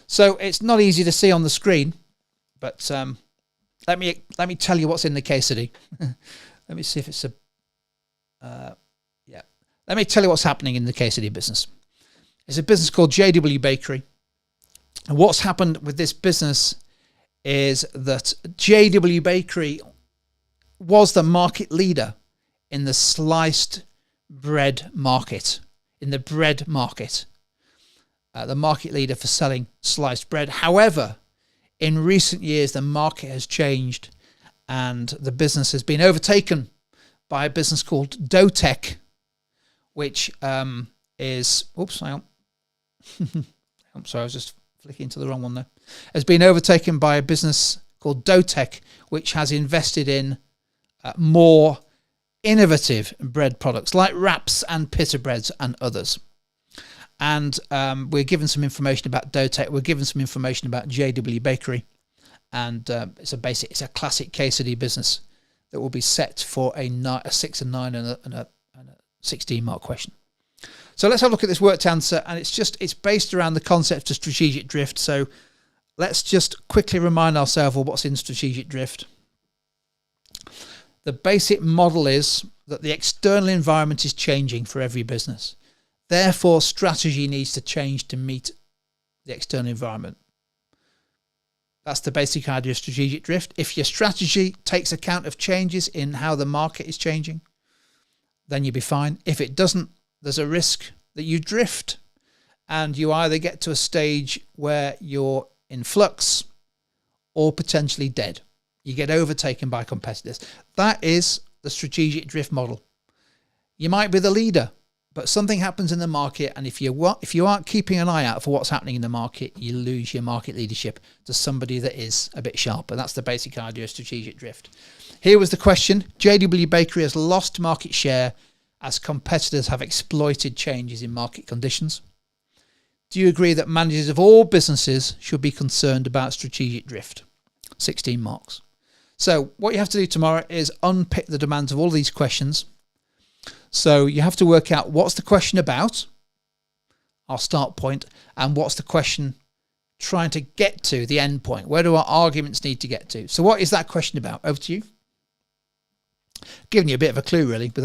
So it's not easy to see on the screen, but let me tell you what's in the case study. Let me see if it's yeah. Let me tell you what's happening in the case study business. It's a business called JW Bakery. And what's happened with this business is that JW Bakery was the market leader in the sliced bread market, the market leader for selling sliced bread. However, in recent years, the market has changed and the business has been overtaken by a business called Dotec, which is, oops, hang on. I'm sorry, I was just flicking to the wrong one there. Has been overtaken by a business called Dotec, which has invested in more innovative bread products like wraps and pita breads and others. And we're given some information about Dotec. We're given some information about JW Bakery, and it's a classic case study business that will be set for a 6 and 9 and a 16 mark question. So let's have a look at this worked answer, and it's based around the concept of strategic drift. So let's just quickly remind ourselves of what's in strategic drift. The basic model is that the external environment is changing for every business. Therefore, strategy needs to change to meet the external environment. That's the basic idea of strategic drift. If your strategy takes account of changes in how the market is changing, then you'll be fine. If it doesn't, there's a risk that you drift and you either get to a stage where you're in flux or potentially dead. You get overtaken by competitors. That is the strategic drift model. You might be the leader, but something happens in the market, and if you aren't keeping an eye out for what's happening in the market, you lose your market leadership to somebody that is a bit sharper. That's the basic idea of strategic drift. Here was the question. JW Bakery has lost market share as competitors have exploited changes in market conditions. Do you agree that managers of all businesses should be concerned about strategic drift? 16 marks. So what you have to do tomorrow is unpick the demands of all these questions. So you have to work out what's the question about, our start point, and what's the question trying to get to, the end point. Where do our arguments need to get to? So what is that question about? Over to you. Giving you a bit of a clue, really, with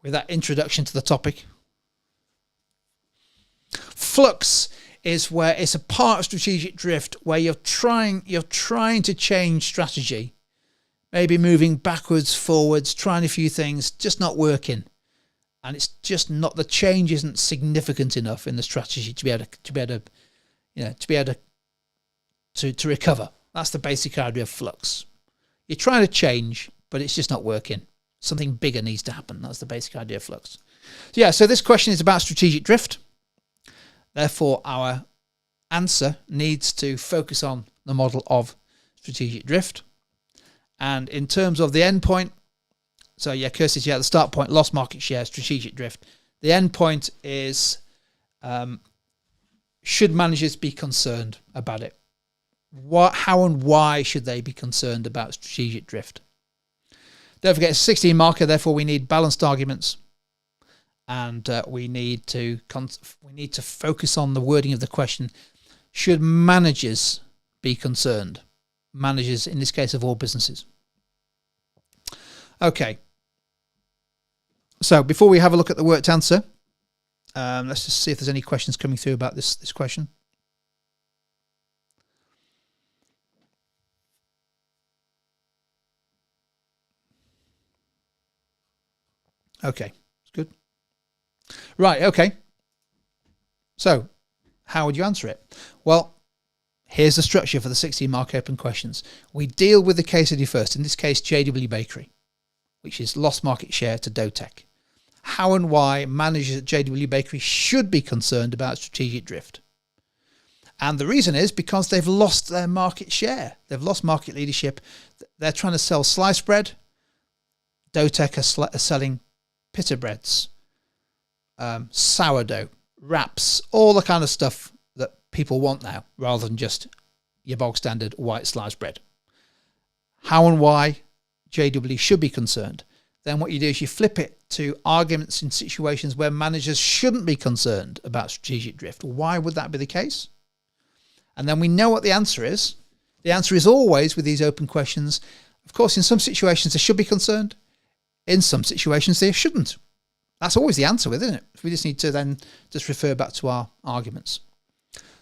that introduction to the topic. Flux is where it's a part of strategic drift where you're trying to change strategy, maybe moving backwards, forwards, trying a few things, just not working, and it's just not, the change isn't significant enough in the strategy to be able to recover. That's the basic idea of flux. You're trying to change, but it's just not working. Something bigger needs to happen. That's the basic idea of flux. So yeah, so this question is about strategic drift. Therefore, our answer needs to focus on the model of strategic drift. And in terms of the end point, so yeah, curses, yeah, the start point, lost market share, strategic drift. The end point is, should managers be concerned about it? How and why should they be concerned about strategic drift? Don't forget, it's a 16 marker, therefore we need balanced arguments. And we need to focus on the wording of the question. Should managers be concerned? Managers, in this case, of all businesses. Okay. So before we have a look at the worked answer, let's just see if there's any questions coming through about this question. Okay, it's good. Right, okay. So, how would you answer it? Well, here's the structure for the 16 mark open questions. We deal with the case study first, in this case JW Bakery, which is lost market share to Dotec. How and why managers at JW Bakery should be concerned about strategic drift. And the reason is because they've lost their market share. They've lost market leadership. They're trying to sell sliced bread. Dotec are selling pita breads, sourdough, wraps, all the kind of stuff that people want now, rather than just your bog standard white sliced bread. How and why JW should be concerned. Then what you do is you flip it to arguments in situations where managers shouldn't be concerned about strategic drift. Why would that be the case? And then we know what the answer is. The answer is always, with these open questions, of course, in some situations they should be concerned. In some situations they shouldn't. That's always the answer, isn't it? We just need to then just refer back to our arguments.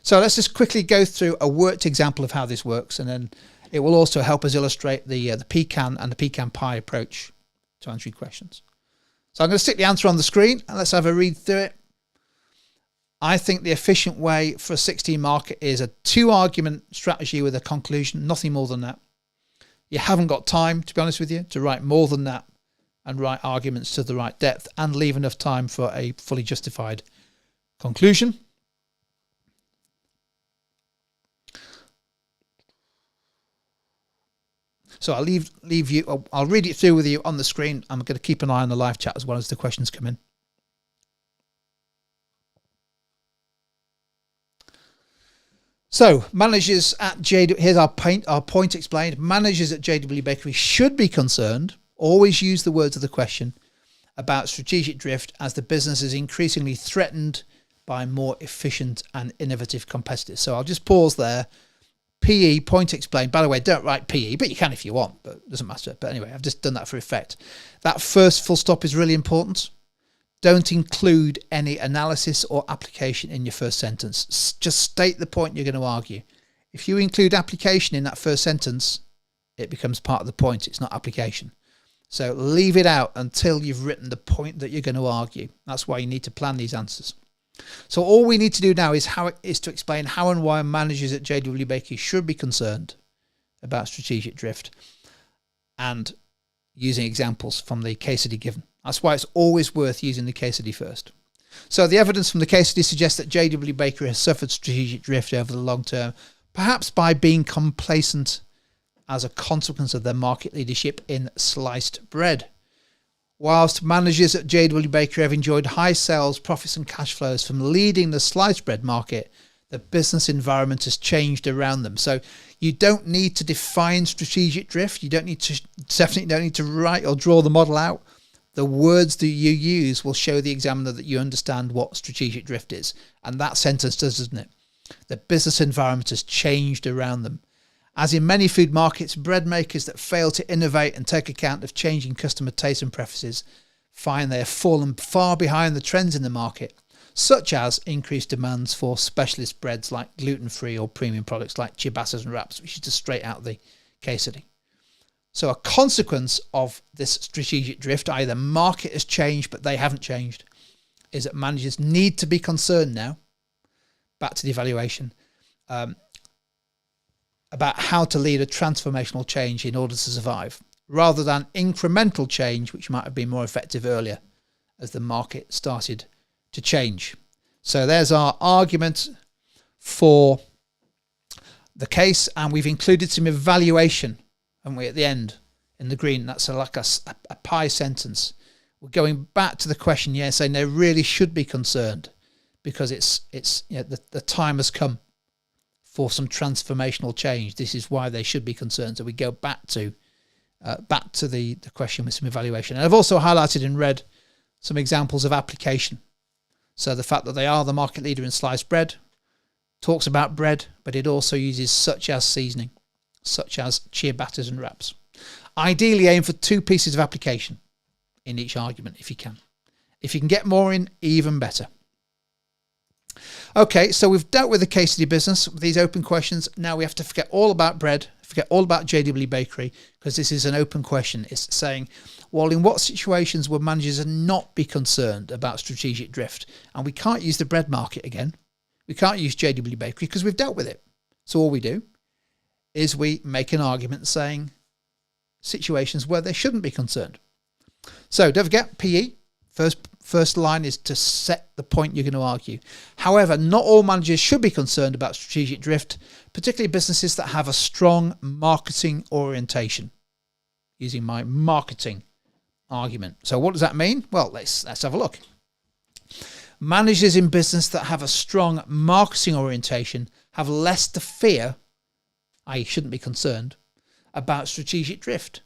So let's just quickly go through a worked example of how this works, and then it will also help us illustrate the pecan and the pecan pie approach to answering questions. So I'm going to stick the answer on the screen and let's have a read through it. I think the efficient way for a 16 market is a 2-argument strategy with a conclusion, nothing more than that. You haven't got time, to be honest with you, to write more than that and write arguments to the right depth and leave enough time for a fully justified conclusion. So I'll leave you, I'll read it through with you on the screen. I'm going to keep an eye on the live chat as well as the questions come in. So managers at here's our point explained. Managers at JW Bakery should be concerned, always use the words of the question, about strategic drift as the business is increasingly threatened by more efficient and innovative competitors. So I'll just pause there. PE, point explained. By the way, don't write PE, but you can if you want, but it doesn't matter. But anyway, I've just done that for effect. That first full stop is really important. Don't include any analysis or application in your first sentence. Just state the point you're going to argue. If you include application in that first sentence, it becomes part of the point. It's not application. So leave it out until you've written the point that you're going to argue. That's why you need to plan these answers. So all we need to do now is to explain how and why managers at JW Bakery should be concerned about strategic drift and using examples from the case study given. That's why it's always worth using the case study first. So the evidence from the case study suggests that JW Bakery has suffered strategic drift over the long term, perhaps by being complacent as a consequence of their market leadership in sliced bread. Whilst managers at JW Bakery have enjoyed high sales, profits and cash flows from leading the sliced bread market, the business environment has changed around them. So you don't need to define strategic drift. You definitely don't need to write or draw the model out. The words that you use will show the examiner that you understand what strategic drift is. And that sentence does, doesn't it? The business environment has changed around them. As in many food markets, bread makers that fail to innovate and take account of changing customer tastes and preferences find they have fallen far behind the trends in the market, such as increased demands for specialist breads like gluten-free or premium products like ciabattas and wraps, which is just straight out of the case study. So a consequence of this strategic drift, i.e. the market has changed but they haven't changed, is that managers need to be concerned now, back to the evaluation, about how to lead a transformational change in order to survive, rather than incremental change, which might have been more effective earlier as the market started to change. So there's our argument for the case, and we've included some evaluation, haven't we, at the end in the green. That's like a pie sentence. We're going back to the question, saying they really should be concerned because it's the time has come for some transformational change. This is why they should be concerned. So we go back to the question with some evaluation. And I've also highlighted in red some examples of application. So the fact that they are the market leader in sliced bread talks about bread, but it also uses such as seasoning, such as ciabattas and wraps. Ideally aim for 2 pieces of application in each argument if you can. If you can get more in, even better. Okay, so we've dealt with the case study business with these open questions. Now we have to forget all about bread, forget all about JW Bakery, because this is an open question. It's saying, well, in what situations would managers not be concerned about strategic drift? And we can't use the bread market again. We can't use JW Bakery because we've dealt with it. So all we do is we make an argument saying situations where they shouldn't be concerned. So don't forget PE. First line is to set the point you're going to argue. However, not all managers should be concerned about strategic drift, particularly businesses that have a strong marketing orientation. Using my marketing argument. So what does that mean? Well, let's have a look. Managers in business that have a strong marketing orientation have less to fear, i.e. shouldn't be concerned, about strategic drift.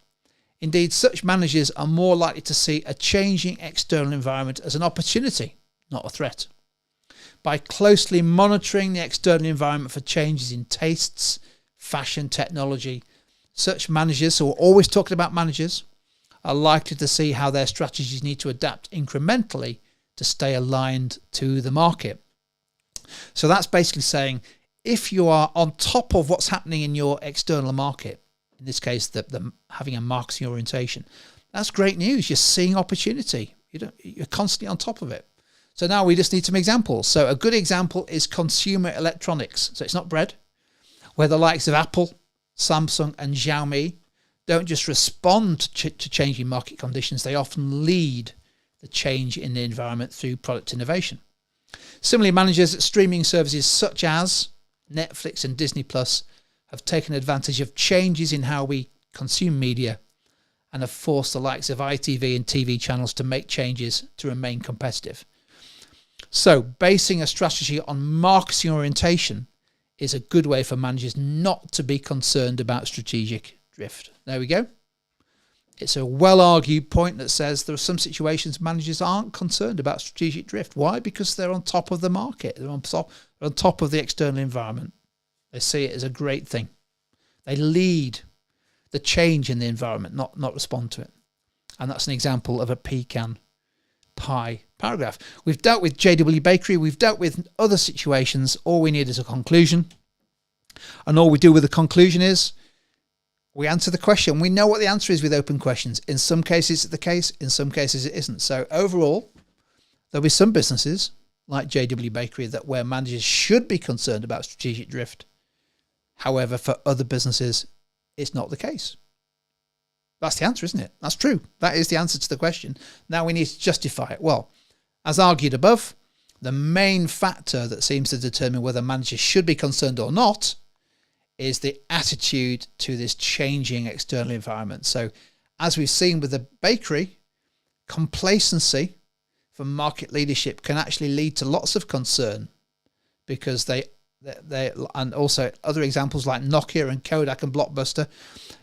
Indeed, such managers are more likely to see a changing external environment as an opportunity, not a threat. By closely monitoring the external environment for changes in tastes, fashion, technology, such managers, who are always talking about managers, are likely to see how their strategies need to adapt incrementally to stay aligned to the market. So that's basically saying if you are on top of what's happening in your external market, in this case, the having a marketing orientation, that's great news. You're seeing opportunity. You're constantly on top of it. So now we just need some examples. So a good example is consumer electronics. So it's not bread, where the likes of Apple, Samsung and Xiaomi don't just respond to changing market conditions, they often lead the change in the environment through product innovation. Similarly, managers at streaming services such as Netflix and Disney Plus have taken advantage of changes in how we consume media and have forced the likes of ITV and TV channels to make changes to remain competitive. So basing a strategy on marketing orientation is a good way for managers not to be concerned about strategic drift. There we go. It's a well-argued point that says there are some situations managers aren't concerned about strategic drift. Why? Because they're on top of the market. They're on top of the external environment. They see it as a great thing. They lead the change in the environment, not respond to it. And that's an example of a pecan pie paragraph. We've dealt with JW Bakery. We've dealt with other situations. All we need is a conclusion. And all we do with the conclusion is we answer the question. We know what the answer is with open questions. In some cases it's the case, in some cases it isn't. So overall, there'll be some businesses like JW Bakery where managers should be concerned about strategic drift. However, for other businesses, it's not the case. That's the answer, isn't it? That's true. That is the answer to the question. Now we need to justify it. Well, as argued above, the main factor that seems to determine whether managers should be concerned or not is the attitude to this changing external environment. So as we've seen with the bakery, complacency from market leadership can actually lead to lots of concern because they and also other examples like Nokia and Kodak and Blockbuster,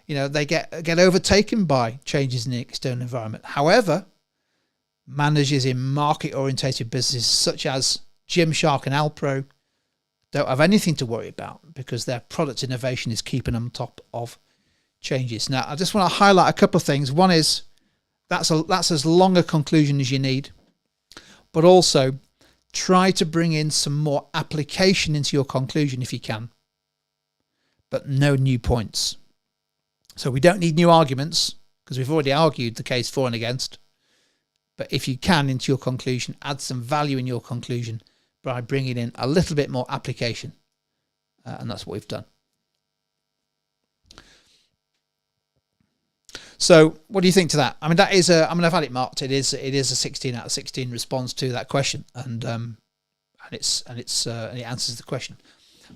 they get overtaken by changes in the external environment. However, managers in market-orientated businesses such as Gymshark and Alpro don't have anything to worry about because their product innovation is keeping them on top of changes. Now, I just want to highlight a couple of things. One is that's as long a conclusion as you need, but also try to bring in some more application into your conclusion if you can, but no new points. So we don't need new arguments because we've already argued the case for and against. But if you can, into your conclusion, add some value in your conclusion by bringing in a little bit more application. And that's what we've done. So what do you think to that? I mean, that is I've had it marked. It is a 16 out of 16 response to that question, and it answers the question.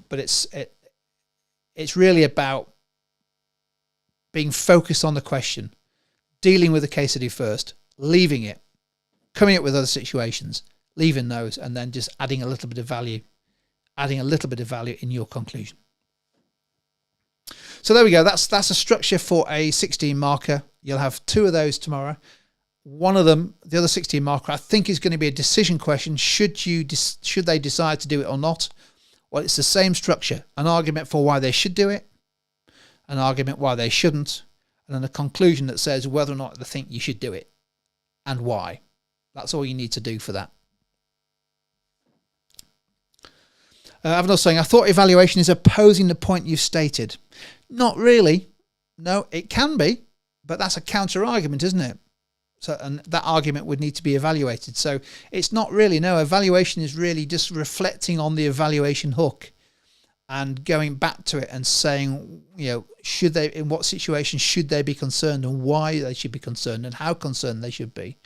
But it's really about being focused on the question, dealing with the case study first, leaving it, coming up with other situations, leaving those, and then just adding a little bit of value in your conclusion. So there we go. That's a structure for a 16 marker. You'll have 2 of those tomorrow. One of them, the other 16 marker, I think is going to be a decision question. Should they decide to do it or not? Well, it's the same structure. An argument for why they should do it, an argument why they shouldn't, and then a conclusion that says whether or not they think you should do it and why. That's all you need to do for that. Avnor saying, I thought evaluation is opposing the point you've stated. Not really. No, it can be, but that's a counter argument, isn't it? So, and that argument would need to be evaluated. So it's not really, no, evaluation is really just reflecting on the evaluation hook and going back to it and saying, should they, in what situation should they be concerned and why they should be concerned and how concerned they should be.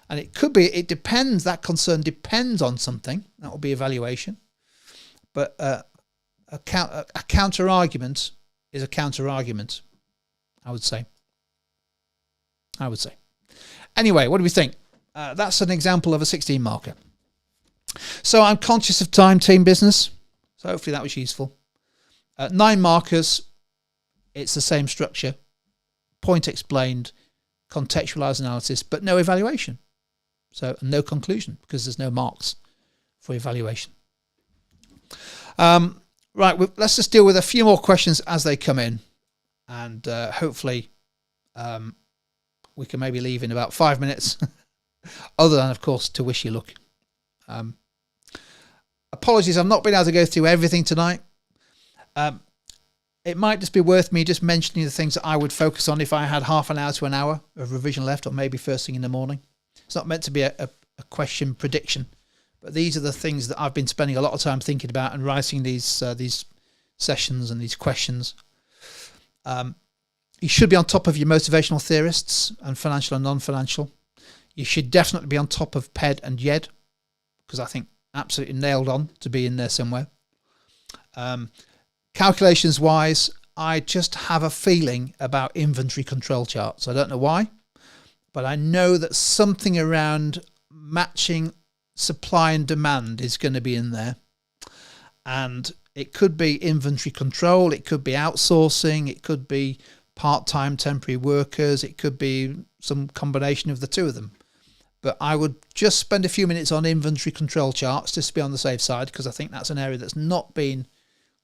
And it could be, it depends, that concern depends on something. That will be evaluation. But a counter argument is a counter argument, I would say. Anyway, what do we think? That's an example of a 16 marker. So I'm conscious of time, team business. So hopefully that was useful. 9 markers. It's the same structure. Point explained, contextualized analysis, but no evaluation. So no conclusion because there's no marks for evaluation. Right, let's just deal with a few more questions as they come in, and hopefully we can maybe leave in about 5 minutes, other than, of course, to wish you luck. Apologies, I've not been able to go through everything tonight. It might just be worth me just mentioning the things that I would focus on if I had half an hour to an hour of revision left, or maybe first thing in the morning. It's not meant to be a question prediction. But these are the things that I've been spending a lot of time thinking about and writing these sessions and these questions. You should be on top of your motivational theorists and financial and non-financial. You should definitely be on top of PED and YED, because I think absolutely nailed on to be in there somewhere. Calculations wise, I just have a feeling about inventory control charts. I don't know why, but I know that something around matching supply and demand is going to be in there. And it could be inventory control, it could be outsourcing, it could be part-time temporary workers, it could be some combination of the two of them. But I would just spend a few minutes on inventory control charts just to be on the safe side, because I think that's an area that's not been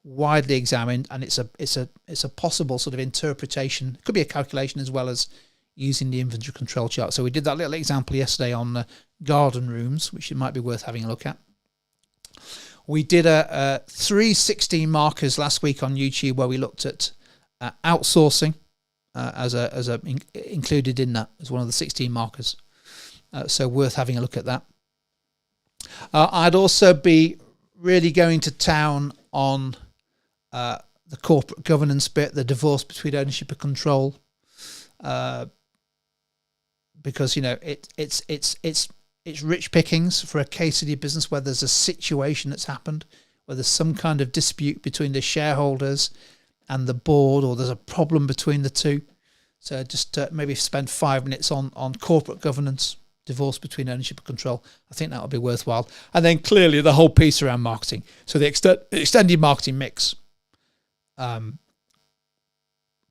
widely examined, and it's a possible sort of interpretation. It could be a calculation as well as using the inventory control chart. So we did that little example yesterday on garden rooms, which it might be worth having a look at. We did a 316 markers last week on YouTube, where we looked at outsourcing as included in that as one of the 16 markers. So worth having a look at that. I'd also be really going to town on the corporate governance bit, the divorce between ownership and control, because it's rich pickings for a case study business where there's a situation that's happened, where there's some kind of dispute between the shareholders and the board, or there's a problem between the two. So just maybe spend 5 minutes on corporate governance, divorce between ownership and control. I think that would be worthwhile. And then clearly the whole piece around marketing. So the extended marketing mix.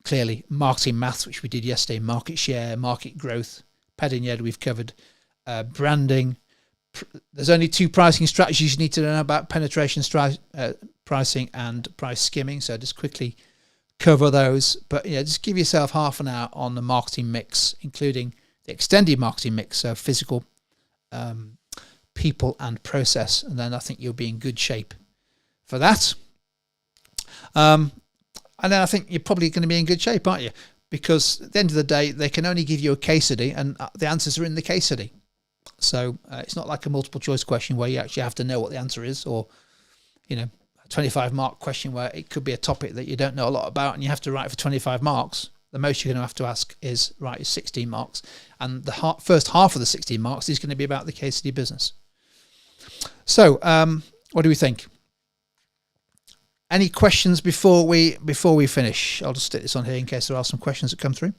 Clearly marketing maths, which we did yesterday, market share, market growth, PED and YED we've covered, branding. There's only 2 pricing strategies you need to know about: penetration pricing and price skimming. So just quickly cover those. But just give yourself half an hour on the marketing mix, including the extended marketing mix, so physical, people and process, and then I think you'll be in good shape for that. And then I think you're probably going to be in good shape, aren't you? Because at the end of the day, they can only give you a case study, and the answers are in the case study. So it's not like a multiple choice question where you actually have to know what the answer is, or a 25 mark question where it could be a topic that you don't know a lot about and you have to write for 25 marks. The most you're going to have to ask is 16 marks. And the first half of the 16 marks is going to be about the case study business. So what do we think? Any questions before we finish? I'll just stick this on here in case there are some questions that come through.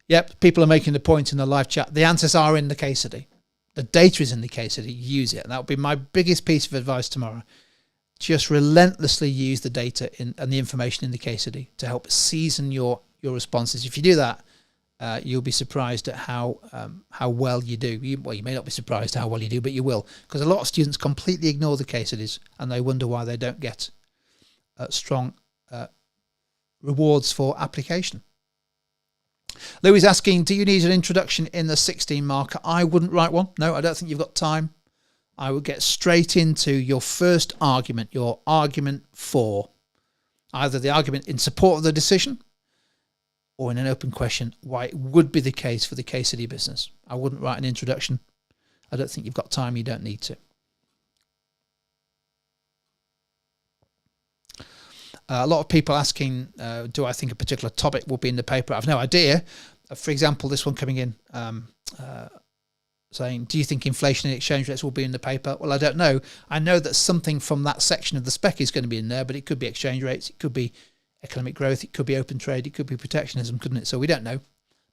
Yep, people are making the point in the live chat. The answers are in the case study. The data is in the case study. Use it. And that would be my biggest piece of advice tomorrow. Just relentlessly use the data and the information in the case study to help season your responses. If you do that, you'll be surprised at how well you do. You may not be surprised at how well you do, but you will, because a lot of students completely ignore the case studies and they wonder why they don't get strong rewards for application. Louis is asking, do you need an introduction in the 16 marker? I wouldn't write one. No, I don't think you've got time. I would get straight into your first argument, your argument for either the argument in support of the decision or in an open question why it would be the case for the case study business. I wouldn't write an introduction. I don't think you've got time. You don't need to. A lot of people asking, do I think a particular topic will be in the paper? I've no idea. For example, this one coming in saying, do you think inflation and exchange rates will be in the paper? Well, I don't know. I know that something from that section of the spec is going to be in there, but it could be exchange rates, it could be economic growth, it could be open trade, it could be protectionism, couldn't it? So we don't know.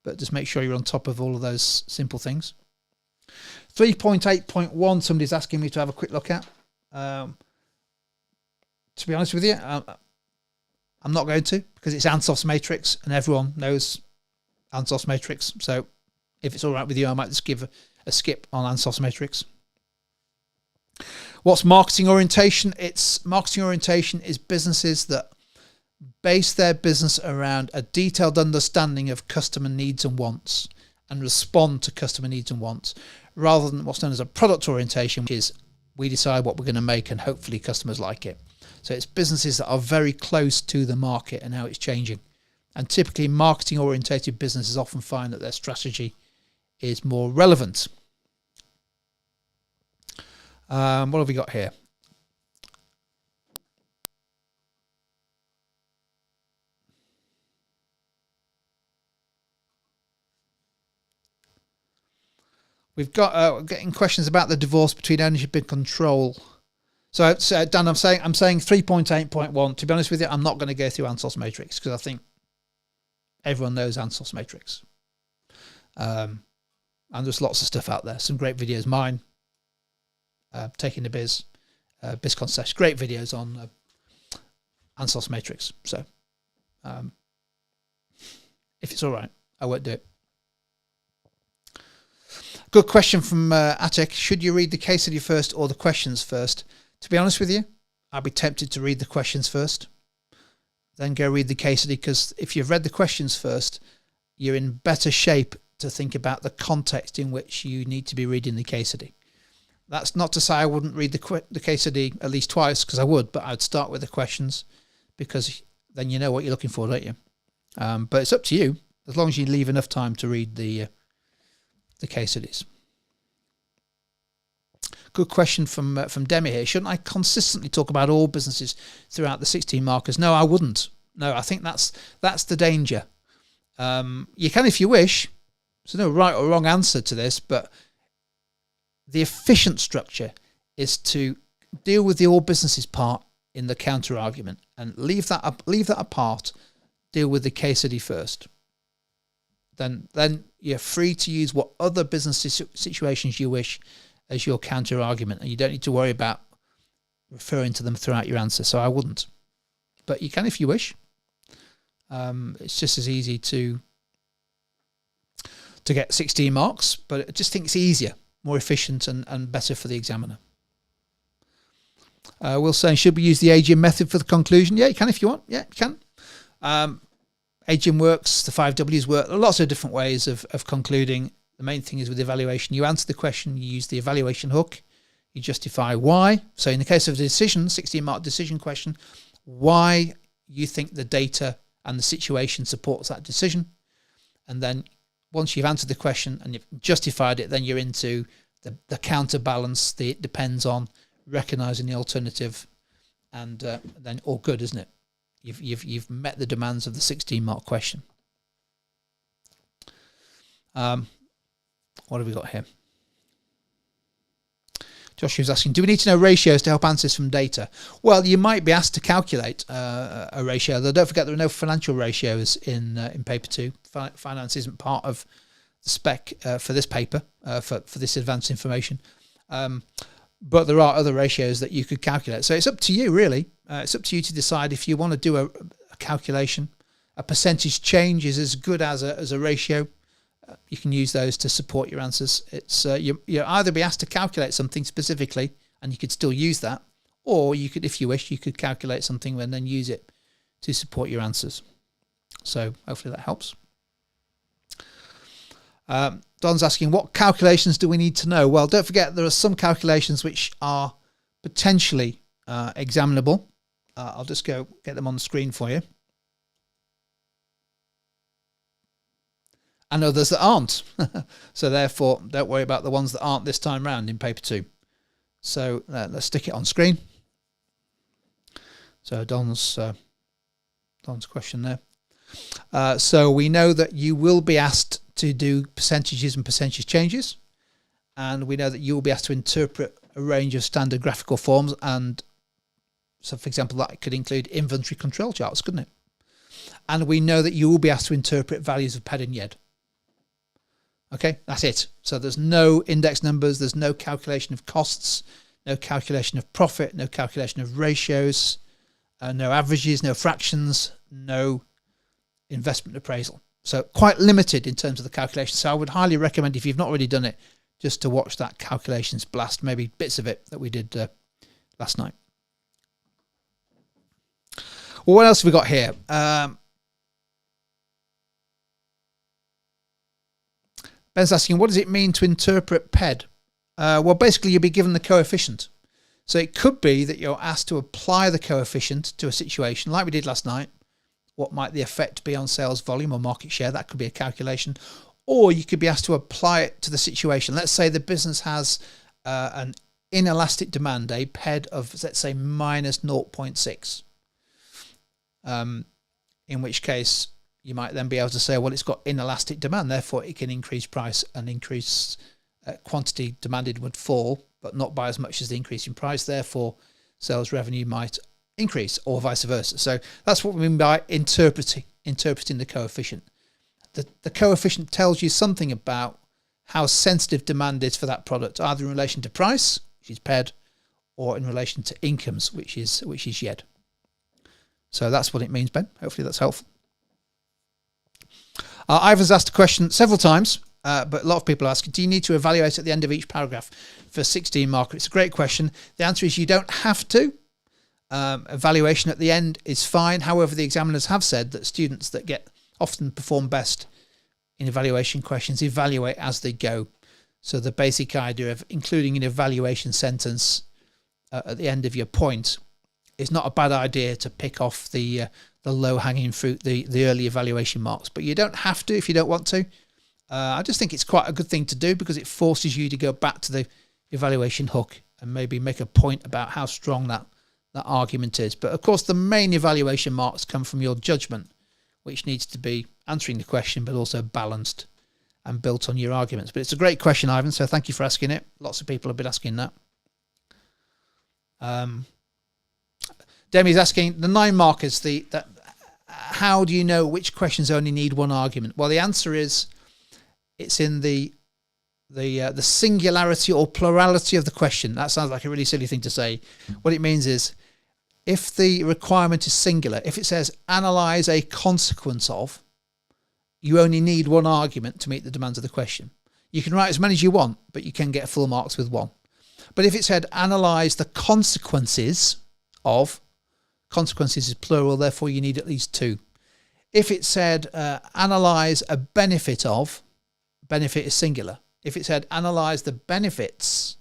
But just make sure you're on top of all of those simple things. 3.8.1, somebody's asking me to have a quick look at. To be honest with you, I'm not going to, because it's Ansof's matrix and everyone knows Ansof's matrix. So if it's all right with you, I might just give a skip on Ansof's matrix. What's marketing orientation? Marketing orientation is businesses that base their business around a detailed understanding of customer needs and wants and respond to customer needs and wants, rather than what's known as a product orientation, which is we decide what we're going to make and hopefully customers like it. So it's businesses that are very close to the market and how it's changing. And typically marketing orientated businesses often find that their strategy is more relevant. What have we got here? We've got getting questions about the divorce between ownership and control. So Dan, I'm saying 3.8.1. To be honest with you, I'm not going to go through Ansos Matrix because I think everyone knows Ansos Matrix. And there's lots of stuff out there. Some great videos. Mine, Taking the Biz, Biz Concession. Great videos on Ansos Matrix. So if it's all right, I won't do it. Good question from Atek. Should you read the case study first or the questions first? To be honest with you, I'd be tempted to read the questions first, then go read the case study, because if you've read the questions first, you're in better shape to think about the context in which you need to be reading the case study. That's not to say I wouldn't read the case study at least twice, because I would, but I'd start with the questions, because then you know what you're looking for, don't you? But it's up to you, as long as you leave enough time to read the case studies. Good question from Demi here. Shouldn't I consistently talk about all businesses throughout the 16 markers? No, I wouldn't. No, I think that's the danger. You can if you wish. There's no right or wrong answer to this, but the efficient structure is to deal with the all businesses part in the counter argument and leave that apart. Deal with the case study first. Then you're free to use what other business situations you wish as your counter argument, and you don't need to worry about referring to them throughout your answer. So I wouldn't, but you can if you wish. It's just as easy to get 16 marks, but I just think it's easier, more efficient, and better for the examiner. Will saying, should we use the AGM method for the conclusion? Yeah, you can if you want. Yeah, you can. AGM works, the 5 Ws work. There are lots of different ways of concluding. The main thing is with evaluation, you answer the question, you use the evaluation hook, you justify why. So in the case of the decision, 16-mark decision question, why you think the data and the situation supports that decision. And then once you've answered the question and you've justified it, then you're into the counterbalance. It depends on recognising the alternative, and then all good, isn't it? You've met the demands of the 16-mark question. What have we got here? Josh was asking, do we need to know ratios to help answer this from data? Well, you might be asked to calculate a ratio, though don't forget there are no financial ratios in paper 2. Finance isn't part of the spec for this paper, for this advanced information. But there are other ratios that you could calculate. So it's up to you, really. It's up to you to decide if you want to do a calculation. A percentage change is as good as a ratio. You can use those to support your answers. It's you'll either be asked to calculate something specifically, and you could still use that, or you could, if you wish, you could calculate something and then use it to support your answers. So hopefully that helps. Don's asking, what calculations do we need to know? Well, don't forget there are some calculations which are potentially examinable. I'll just go get them on the screen for you. And others that aren't. So therefore, don't worry about the ones that aren't this time round in paper 2. So let's stick it on screen. So Don's question there. So we know that you will be asked to do percentages and percentage changes. And we know that you will be asked to interpret a range of standard graphical forms. And so, for example, that could include inventory control charts, couldn't it? And we know that you will be asked to interpret values of PED and YED. Okay, that's it. So there's no index numbers, there's no calculation of costs, no calculation of profit, no calculation of ratios, no averages, no fractions, no investment appraisal. So quite limited in terms of the calculation. So I would highly recommend, if you've not already done it, just to watch that calculations blast, maybe bits of it that we did last night. Well, what else have we got here? Ben's asking, what does it mean to interpret PED? Well, basically, you'll be given the coefficient. So it could be that you're asked to apply the coefficient to a situation like we did last night. What might the effect be on sales volume or market share? That could be a calculation. Or you could be asked to apply it to the situation. Let's say the business has an inelastic demand, a PED of, let's say, minus 0.6. In which case, you might then be able to say, well, it's got inelastic demand, therefore it can increase price, and increase quantity demanded would fall, but not by as much as the increase in price. Therefore, sales revenue might increase, or vice versa. So that's what we mean by interpreting the coefficient. The coefficient tells you something about how sensitive demand is for that product, either in relation to price, which is PED, or in relation to incomes, which is YED. So that's what it means, Ben. Hopefully that's helpful. Ivan's asked a question several times, but a lot of people ask, do you need to evaluate at the end of each paragraph for 16 marker? It's a great question. The answer is you don't have to. Evaluation at the end is fine. However, the examiners have said that students that often perform best in evaluation questions evaluate as they go. So the basic idea of including an evaluation sentence at the end of your point is not a bad idea to pick off the low-hanging fruit, the early evaluation marks. But you don't have to if you don't want to. I just think it's quite a good thing to do because it forces you to go back to the evaluation hook and maybe make a point about how strong that argument is. But of course, the main evaluation marks come from your judgment, which needs to be answering the question, but also balanced and built on your arguments. But it's a great question, Ivan, so thank you for asking it. Lots of people have been asking that. Demi's asking, the 9 markers, how do you know which questions only need one argument? Well, the answer is it's in the singularity or plurality of the question. That sounds like a really silly thing to say. What it means is, if the requirement is singular, if it says analyze a consequence of, you only need one argument to meet the demands of the question. You can write as many as you want, but you can get full marks with one. But if it said analyze the consequences of, consequences is plural, therefore you need at least 2. If it said analyze a benefit of, benefit is singular. If it said analyze the benefits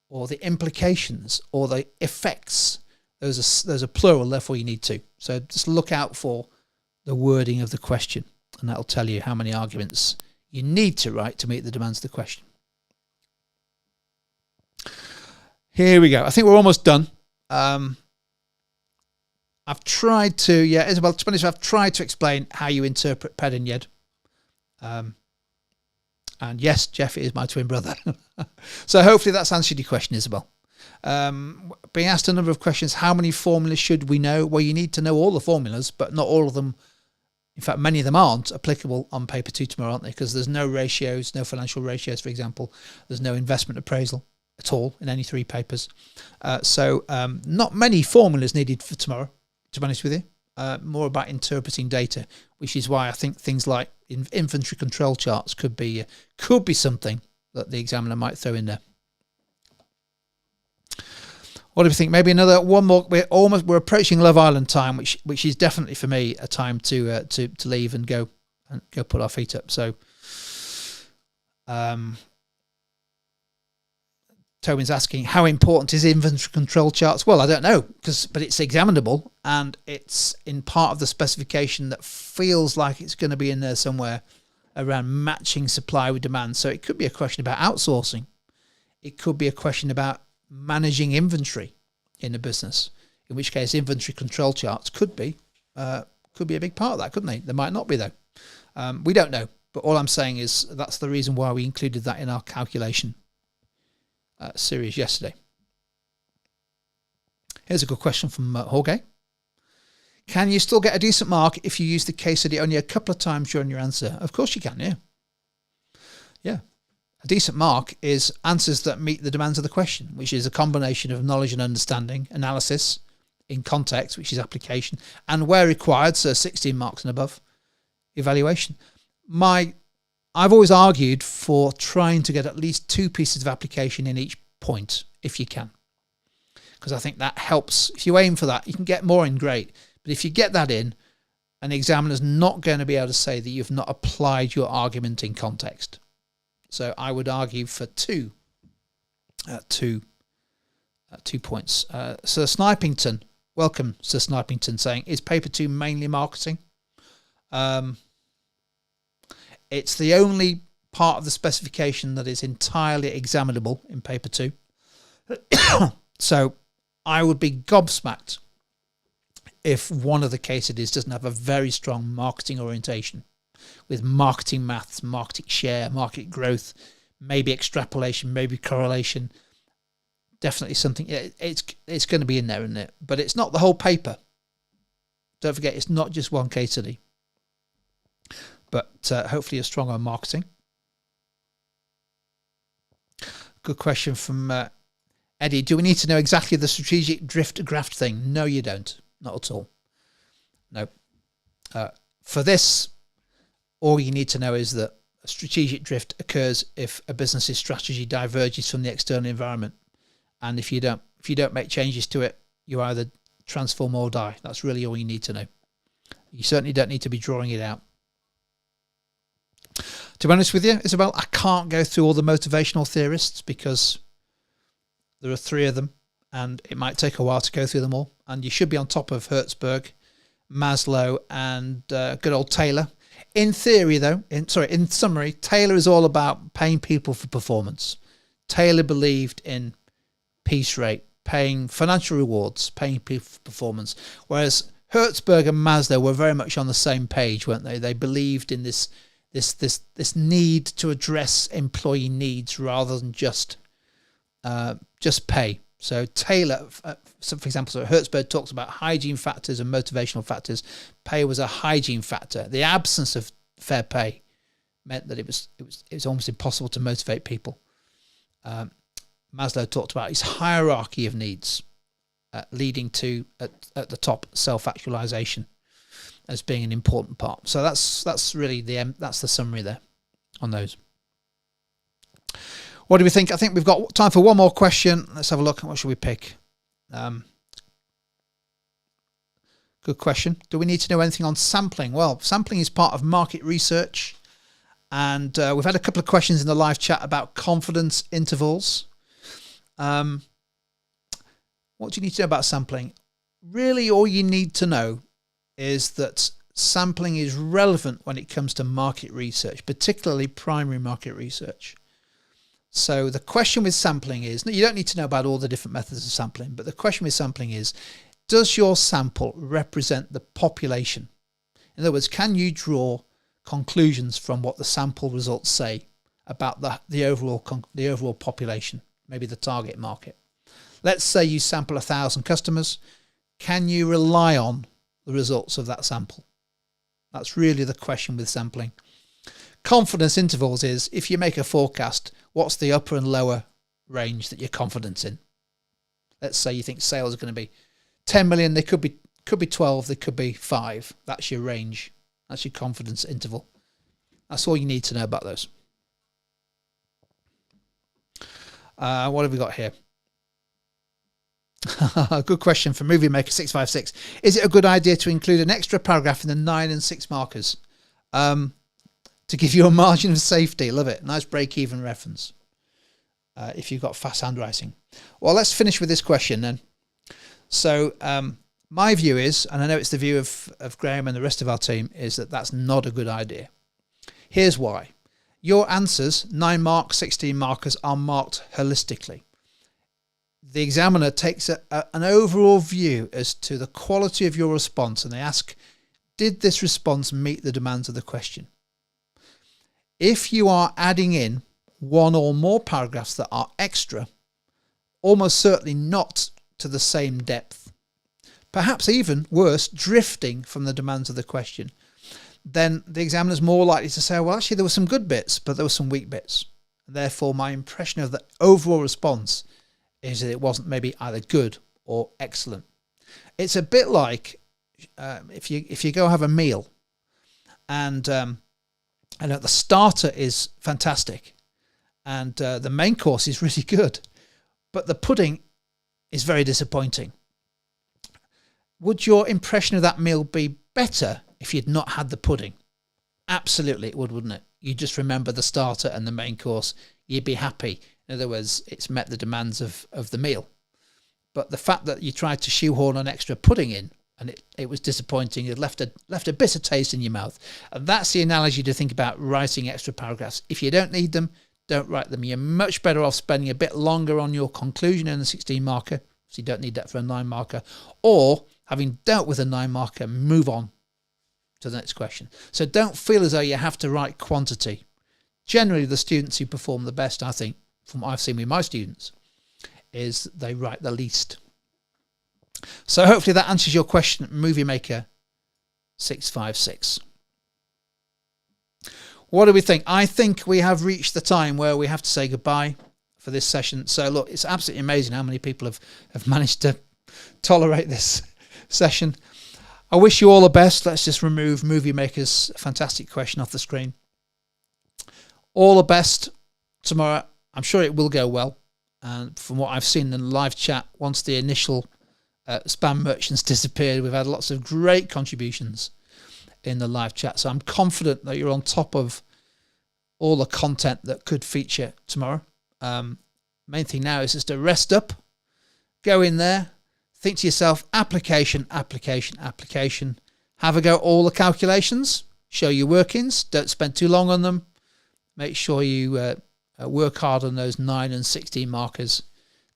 or the implications or the effects, those are plural, therefore you need 2. So just look out for the wording of the question, and that'll tell you how many arguments you need to write to meet the demands of the question. Here we go. I think we're almost done. I've tried to, Isabel, to be honest, I've tried to explain how you interpret PED and YED. And yes, Jeff is my twin brother. So hopefully that's answered your question, Isabel. Being asked a number of questions, how many formulas should we know? Well, you need to know all the formulas, but not all of them. In fact, many of them aren't applicable on paper 2 tomorrow, aren't they? Because there's no ratios, no financial ratios, for example. There's no investment appraisal at all in any 3 papers. So not many formulas needed for tomorrow, to be honest with you. More about interpreting data, which is why I think things like inventory control charts could be something that the examiner might throw in there. What do you think? Maybe one more. We're approaching Love Island time, which is definitely for me a time to leave and go put our feet up. So, Tobin's asking, how important is inventory control charts? Well, I don't know, but it's examinable and it's in part of the specification that feels like it's going to be in there somewhere around matching supply with demand. So it could be a question about outsourcing. It could be a question about managing inventory in a business, in which case inventory control charts could be a big part of that, couldn't they? They might not be, though. We don't know, but all I'm saying is that's the reason why we included that in our calculation series yesterday. Here's a good question from Jorge. Can you still get a decent mark if you use the case study only a couple of times during your answer? Of course you can, yeah. A decent mark is answers that meet the demands of the question, which is a combination of knowledge and understanding, analysis in context, which is application, and where required, so 16 marks and above, evaluation. I've always argued for trying to get at least 2 pieces of application in each point, if you can. Because I think that helps. If you aim for that, you can get more in, great. But if you get that in, an examiner's not going to be able to say that you've not applied your argument in context. So I would argue for two 2 points. Sir Snipington, welcome, Sir Snipington, saying, is paper 2 mainly marketing? It's the only part of the specification that is entirely examinable in paper 2. So I would be gobsmacked if one of the case studies doesn't have a very strong marketing orientation with marketing maths, market share, market growth, maybe extrapolation, maybe correlation. Definitely something. It's going to be in there, isn't it? But it's not the whole paper. Don't forget, it's not just one case study. But hopefully you're strong on marketing. Good question from Eddie. Do we need to know exactly the strategic drift graft thing? No, you don't. Not at all. No. For this, all you need to know is that a strategic drift occurs if a business's strategy diverges from the external environment. And if you don't make changes to it, you either transform or die. That's really all you need to know. You certainly don't need to be drawing it out. To be honest with you, Isabel, I can't go through all the motivational theorists because there are 3 of them and it might take a while to go through them all. And you should be on top of Hertzberg, Maslow and good old Taylor. In theory, though, in summary, Taylor is all about paying people for performance. Taylor believed in piece rate, paying financial rewards, paying people for performance. Whereas Hertzberg and Maslow were very much on the same page, weren't they? They believed in this need to address employee needs rather than just pay. So Taylor, for example, so Hertzberg talks about hygiene factors and motivational factors. Pay was a hygiene factor. The absence of fair pay meant that it was almost impossible to motivate people. Maslow talked about his hierarchy of needs, leading to at the top self-actualization as being an important part. So that's really that's the summary there on those. What do we think? I think we've got time for one more question. Let's have a look. What should we pick? Good question. Do we need to know anything on sampling? Well, sampling is part of market research. And we've had a couple of questions in the live chat about confidence intervals. What do you need to know about sampling? Really, all you need to know is that sampling is relevant when it comes to market research, particularly primary market research. So the question with sampling is, you don't need to know about all the different methods of sampling, but the question with sampling is, does your sample represent the population? In other words, can you draw conclusions from what the sample results say about the overall population, maybe the target market? Let's say you sample 1,000 customers. Can you rely on the results of that sample? That's really the question with sampling. Confidence intervals is, if you make a forecast, what's the upper and lower range that you're confident in? Let's say you think sales are going to be 10 million. They could be 12. They could be 5. That's your range. That's your confidence interval. That's all you need to know about those. What have we got here? Good question from Movie Maker 656. Is it a good idea to include an extra paragraph in the 9 and 6 markers to give you a margin of safety? Love it. Nice break-even reference if you've got fast handwriting. Well, let's finish with this question then. So my view is, and I know it's the view of Graham and the rest of our team, is that that's not a good idea. Here's why. Your answers, 9 marks, 16 markers, are marked holistically. The examiner takes an overall view as to the quality of your response, and they ask, did this response meet the demands of the question? If you are adding in one or more paragraphs that are extra, almost certainly not to the same depth, perhaps even worse, drifting from the demands of the question, then the examiner is more likely to say, well, actually, there were some good bits, but there were some weak bits. Therefore, my impression of the overall response is that it wasn't maybe either good or excellent. It's a bit like if you go have a meal and I know the starter is fantastic and the main course is really good, but the pudding is very disappointing. Would your impression of that meal be better if you'd not had the pudding? Absolutely it would, wouldn't it? You just remember the starter and the main course. You'd be happy. In other words, it's met the demands of the meal. But the fact that you tried to shoehorn an extra pudding in, and it was disappointing, it left a bitter taste in your mouth. And that's the analogy to think about writing extra paragraphs. If you don't need them, don't write them. You're much better off spending a bit longer on your conclusion in the 16 marker, so you don't need that for a 9 marker, or having dealt with a 9 marker, move on to the next question. So don't feel as though you have to write quantity. Generally, the students who perform the best, I think, from what I've seen with my students, is they write the least. So hopefully that answers your question, Movie Maker 656. What do we think? I think we have reached the time where we have to say goodbye for this session. So look, it's absolutely amazing how many people have managed to tolerate this session. I wish you all the best. Let's just remove Movie Maker's fantastic question off the screen. All the best tomorrow. I'm sure it will go well. And from what I've seen in the live chat, once the initial spam merchants disappeared, we've had lots of great contributions in the live chat. So I'm confident that you're on top of all the content that could feature tomorrow. Main thing now is just to rest up, go in there, think to yourself, application, application, application. Have a go at all the calculations, show your workings, don't spend too long on them. Make sure you work hard on those 9 and 16 markers.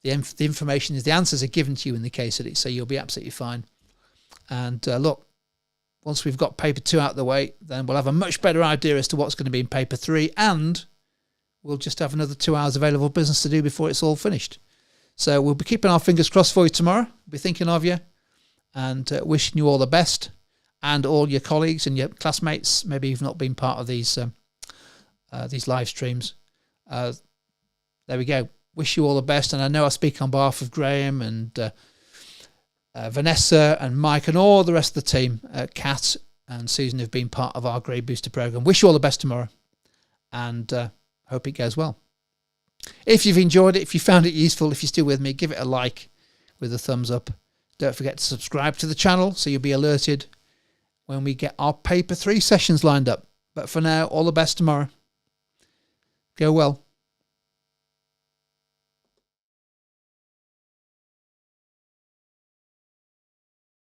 The information is, the answers are given to you in the case study, so you'll be absolutely fine. And look, once we've got paper 2 out of the way, then we'll have a much better idea as to what's going to be in paper 3, and we'll just have another 2 hours available business to do before it's all finished. So we'll be keeping our fingers crossed for you tomorrow. We'll be thinking of you and wishing you all the best, and all your colleagues and your classmates, maybe you've not been part of these live streams. There we go. Wish you all the best. And I know I speak on behalf of Graham and Vanessa and Mike and all the rest of the team, Kat and Susan, who've been part of our Grade Booster program. Wish you all the best tomorrow, and hope it goes well. If you've enjoyed it, if you found it useful, if you're still with me, give it a like with a thumbs up. Don't forget to subscribe to the channel so you'll be alerted when we get our paper 3 sessions lined up. But for now, all the best tomorrow. Go well.